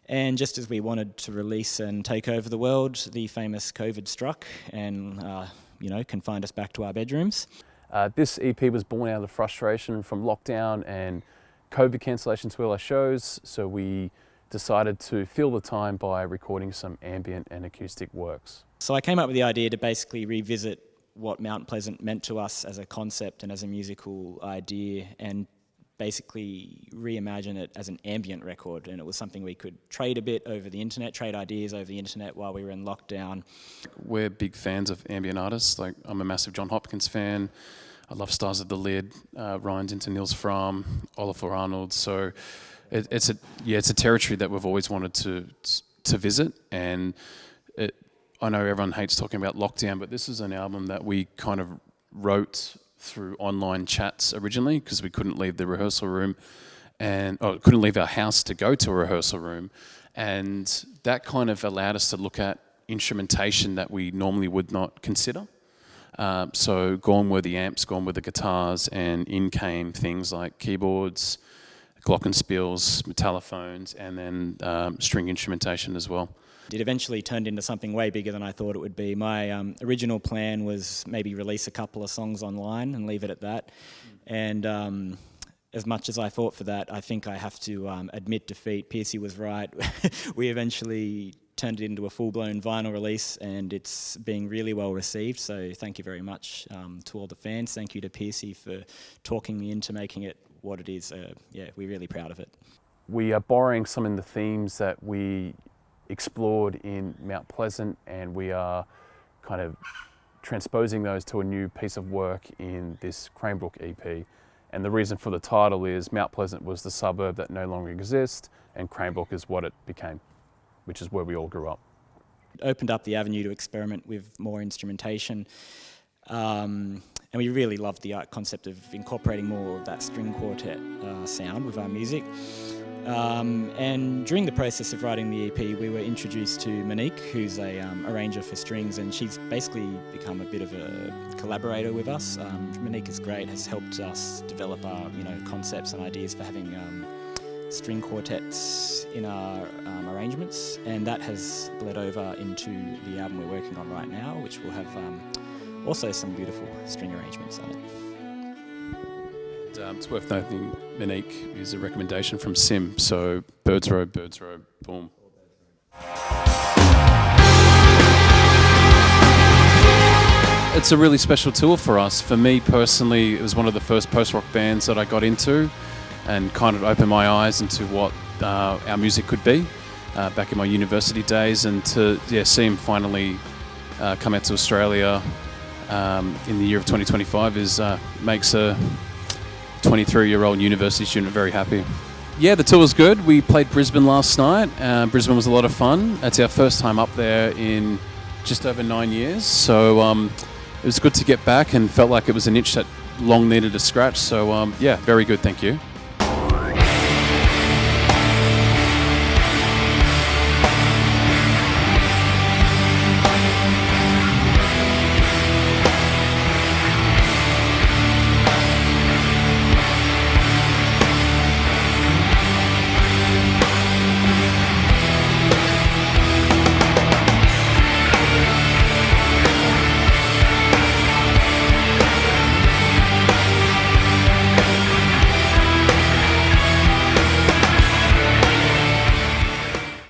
And just as we wanted to release and take over the world, the famous COVID struck and, confined us back to our bedrooms. This EP was born out of frustration from lockdown and COVID cancellations to all our shows, so we decided to fill the time by recording some ambient and acoustic works. So I came up with the idea to basically revisit what Mount Pleasant meant to us as a concept and as a musical idea, and basically reimagine it as an ambient record. And it was something we could trade a bit over the internet, trade ideas over the internet while we were in lockdown. We're big fans of ambient artists. Like, I'm a massive John Hopkins fan. I love Stars of the Lid, Ryan's into Nils Fram, Olafur Arnold. So it's a territory that we've always wanted to visit. And I know everyone hates talking about lockdown, but this is an album that we kind of wrote through online chats originally because we couldn't leave the rehearsal room couldn't leave our house to go to a rehearsal room. And that kind of allowed us to look at instrumentation that we normally would not consider. So gone were the amps, gone were the guitars, and in came things like keyboards, glockenspiels, metallophones, and then string instrumentation as well. It eventually turned into something way bigger than I thought it would be. My original plan was maybe release a couple of songs online and leave it at that. And as much as I fought for that, I think I have to admit defeat. Piercy was right. We eventually turned it into a full-blown vinyl release, and it's being really well received. So thank you very much to all the fans. Thank you to Piercy for talking me into making it what it is. Yeah, we're really proud of it. We are borrowing some of the themes that we explored in Mount Pleasant, and we are kind of transposing those to a new piece of work in this Cranebrook EP. And the reason for the title is Mount Pleasant was the suburb that no longer exists, and Cranebrook is what it became, which is where we all grew up. It opened up the avenue to experiment with more instrumentation. And we really loved the concept of incorporating more of that string quartet sound with our music. And during the process of writing the EP, we were introduced to Monique, who's a arranger for strings, and she's basically become a bit of a collaborator with us. Monique is great, has helped us develop our concepts and ideas for having string quartets in our arrangements, and that has bled over into the album we're working on right now, which will have also some beautiful string arrangements on it. It's worth noting Monique is a recommendation from Sim, so Birds Robe, boom. It's a really special tour for us. For me personally, it was one of the first post-rock bands that I got into and kind of opened my eyes into what our music could be back in my university days, and to see him finally come out to Australia in the year of 2025 makes a 23-year-old university student very happy. Yeah, the tour was good. We played Brisbane last night. Brisbane was a lot of fun. It's our first time up there in just over 9 years, so it was good to get back and felt like it was an itch that long needed a scratch. So yeah, very good, thank you.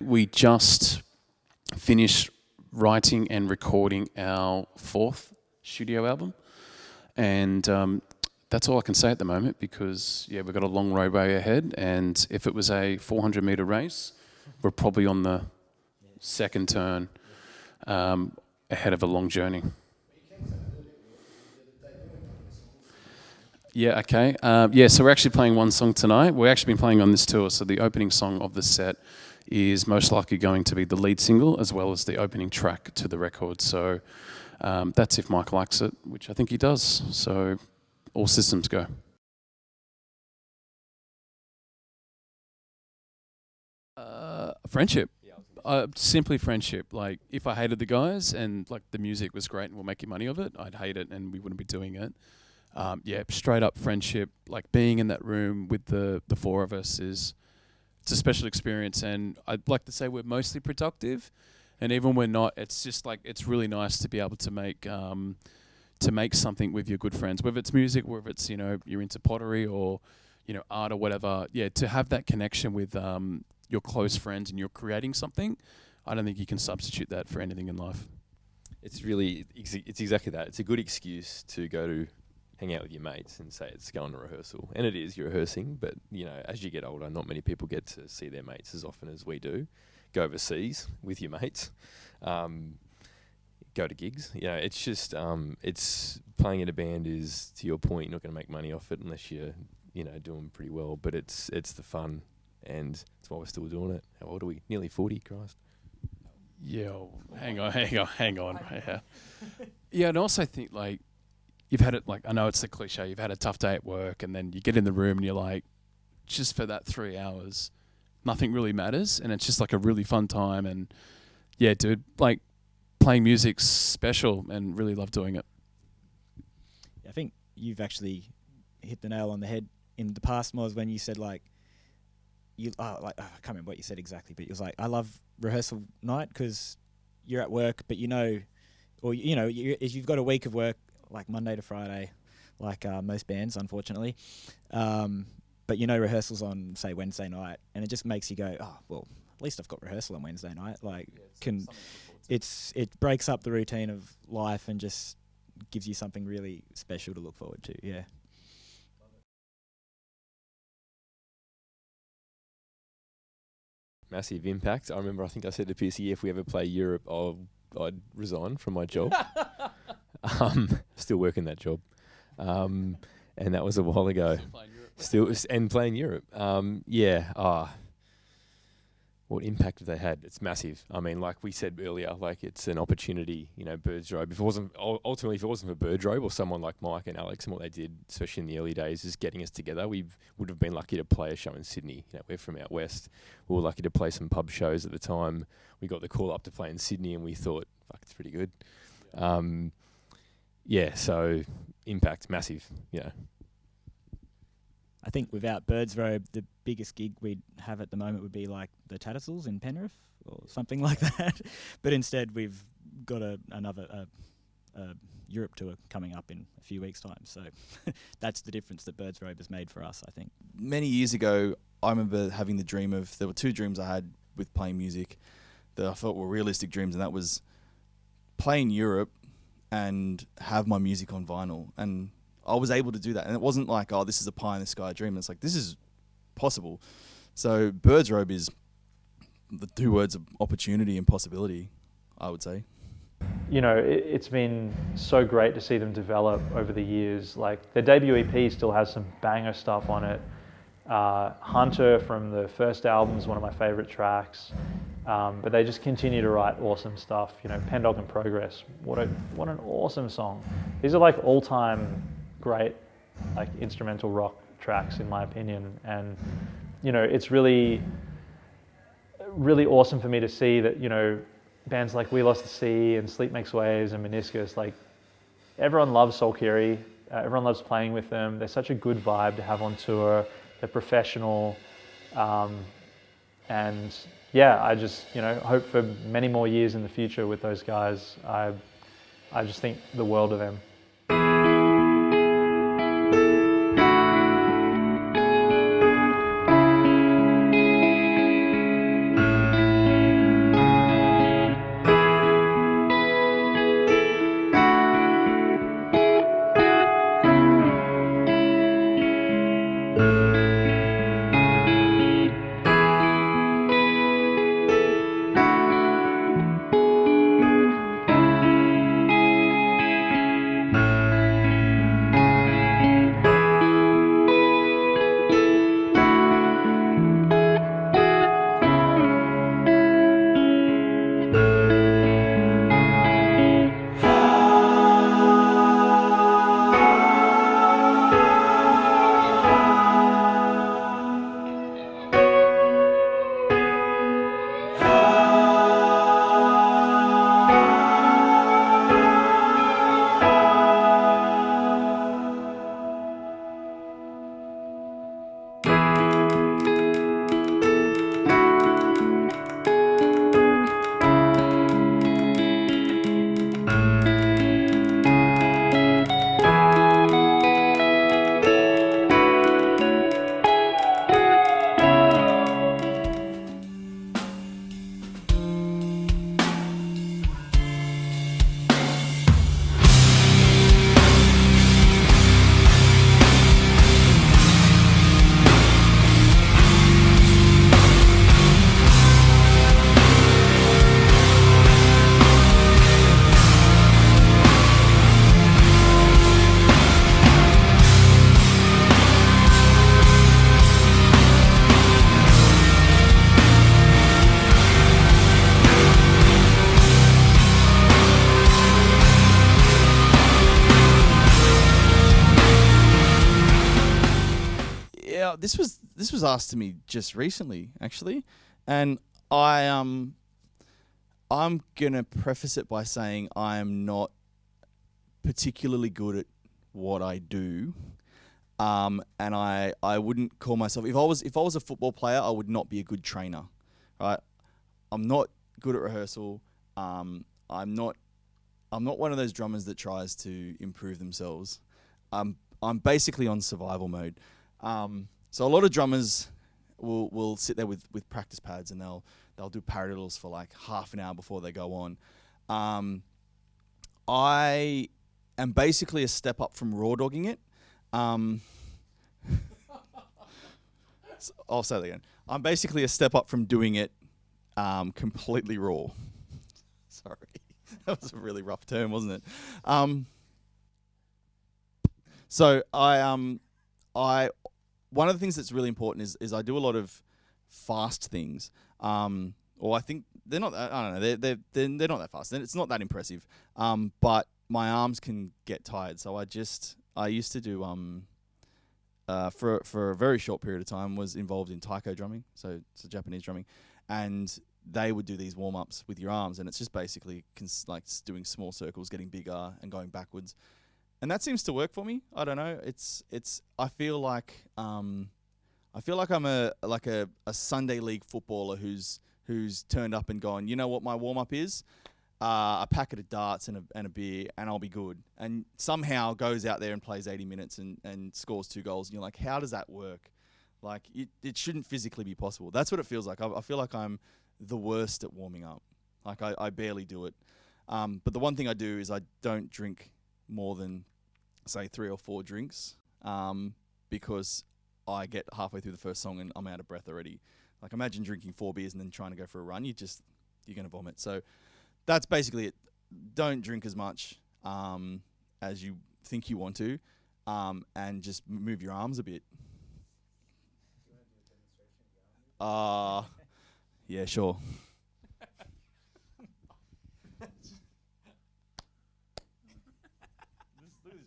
We just finished writing and recording our 4th studio album, and that's all I can say at the moment, because we've got a long roadway ahead, and if it was a 400-metre race, we're probably on the second turn ahead of a long journey. Yeah, okay. So we're actually playing one song tonight. We've actually been playing on this tour, so the opening song of the set is most likely going to be the lead single as well as the opening track to the record. So that's if Mike likes it, which I think he does. So all systems go. Friendship. Simply friendship. Like, if I hated the guys and like the music was great and we're making money of it, I'd hate it and we wouldn't be doing it. Straight up friendship. Like, being in that room with the four of us it's a special experience, and I'd like to say we're mostly productive, and even when we're not, it's just like, it's really nice to be able to make something with your good friends, whether it's music, whether it's you're into pottery or art or whatever. To have that connection with your close friends and you're creating something, I don't think you can substitute that for anything in life. It's exactly that. It's a good excuse to go to hang out with your mates and say it's going to rehearsal. And it is, you're rehearsing, but as you get older, not many people get to see their mates as often as we do. Go overseas with your mates, go to gigs. It's just, it's playing in a band is, to your point, you're not going to make money off it unless you're, doing pretty well, but it's the fun, and that's why we're still doing it. How old are we? Nearly 40, Christ. Yeah, hang on. Yeah, and also I think, like, you've had it, like, I know it's the cliche, you've had a tough day at work and then you get in the room and you're like, just for that 3 hours, nothing really matters, and it's just like a really fun time. And yeah, dude, like, playing music's special and really love doing it. I think you've actually hit the nail on the head in the past, Moz, when you said I can't remember what you said exactly, but it was like, I love rehearsal night because you're at work, but if you've got a week of work like Monday to Friday, like most bands, unfortunately, but rehearsals on say Wednesday night, and it just makes you go, oh well, at least I've got rehearsal on Wednesday night. It breaks up the routine of life and just gives you something really special to look forward to. Yeah. Massive impact. I remember, I think I said to PCE, if we ever play Europe, I'd resign from my job. Still working that job. And that was a while ago. And playing Europe. What impact have they had? It's massive. I mean, like we said earlier, like it's an opportunity, Birds Robe. If it wasn't for Birds Robe or someone like Mike and Alex and what they did, especially in the early days, is getting us together, we would have been lucky to play a show in Sydney. We're from out west. We were lucky to play some pub shows at the time. We got the call up to play in Sydney and we thought, fuck, it's pretty good. So impact, massive, I think without Birds Robe, the biggest gig we'd have at the moment would be like the Tattersalls in Penrith or something like that. But instead, we've got another Europe tour coming up in a few weeks' time. So that's the difference that Birds Robe has made for us, I think. Many years ago, I remember having the dream of, there were two dreams I had with playing music that I thought were realistic dreams, and that was play in Europe and have my music on vinyl. And I was able to do that. And it wasn't like, oh, this is a pie in the sky dream. It's like, this is possible. So Birds Robe is the two words of opportunity and possibility, I would say. It's been so great to see them develop over the years. Like their debut EP still has some banger stuff on it. Hunter from the first album is one of my favorite tracks. But they just continue to write awesome stuff. Pendog and Progress, what an awesome song. These are like all-time great like instrumental rock tracks in my opinion, and it's really awesome for me to see that bands like We Lost the Sea and Sleep Makes Waves and Meniscus, like everyone loves Solkyri, everyone loves playing with them. They're such a good vibe to have on tour. They're professional, and I just hope for many more years in the future with those guys. I just think the world of them. This was asked to me just recently, actually, and I I'm gonna preface it by saying I am not particularly good at what I do, and I wouldn't call myself, if I was a football player, I would not be a good trainer, right? I'm not good at rehearsal. I'm not one of those drummers that tries to improve themselves. I'm basically on survival mode. So a lot of drummers will sit there with practice pads and they'll do paradiddles for like half an hour before they go on. I am basically a step up from raw dogging it. So I'll say that again. I'm basically a step up from doing it completely raw. Sorry, that was a really rough term, wasn't it? So one of the things that's really important is I do a lot of fast things. Or I think they're not. I don't know. They're not that fast. It's not that impressive. But my arms can get tired. So I used to do for a very short period of time was involved in taiko drumming. So it's Japanese drumming, and they would do these warm ups with your arms, and it's just basically like doing small circles, getting bigger and going backwards. And that seems to work for me. I don't know. I feel like I'm a Sunday league footballer who's turned up and gone, you know what my warm up is? A packet of darts and a beer, and I'll be good. And somehow goes out there and plays 80 minutes and scores 2 goals. And you're like, how does that work? Like it shouldn't physically be possible. That's what it feels like. I feel like I'm the worst at warming up. Like I barely do it. But the one thing I do is I don't drink more than, say, 3 or 4 drinks, because I get halfway through the first song and I'm out of breath already. Like, imagine drinking 4 beers and then trying to go for a run. You're going to vomit. So that's basically it. Don't drink as much as you think you want to, and just move your arms a bit. Yeah, sure. Look at this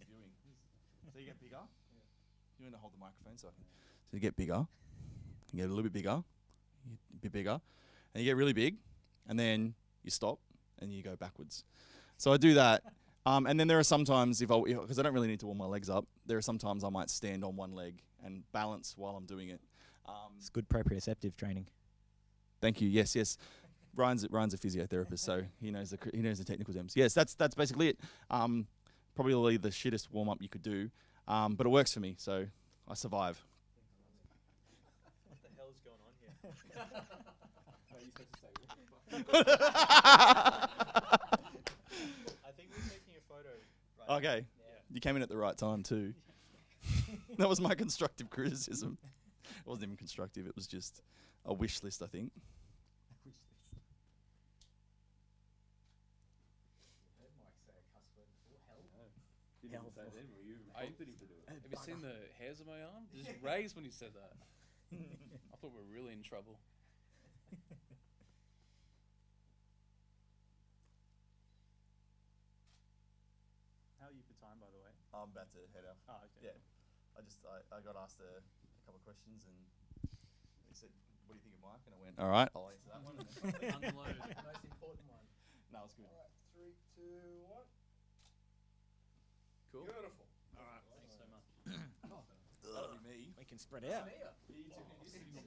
viewing. So you get bigger. You want to hold the microphone so you get bigger. You get a little bit bigger, a bit bigger, and you get really big, and then you stop and you go backwards. So I do that, and then there are sometimes because I don't really need to warm my legs up. There are sometimes I might stand on one leg and balance while I'm doing it. It's good proprioceptive training. Thank you. Yes. Ryan's a physiotherapist, so he knows the technical terms. Yes, that's basically it. Probably the shittest warm up you could do, but it works for me, so I survive. What the hell is going on here? I think we're taking a photo. Right Okay. now. You came in at the right time too. That was my constructive criticism. It wasn't even constructive. It was just a wish list, I think. Have you seen the hairs on my arm? They just raised when you said that. I thought we were really in trouble. How are you for time, by the way? I'm about to head out. Oh, okay. Yeah. I got asked a couple of questions and he said, what do you think of Mike? And I went, all right, I'll answer that one. Unload. Most important one. No, it's good. All right, 3, 2, 1. Cool. Beautiful. All right. Thanks so much. That'll be me. We can spread out. You two can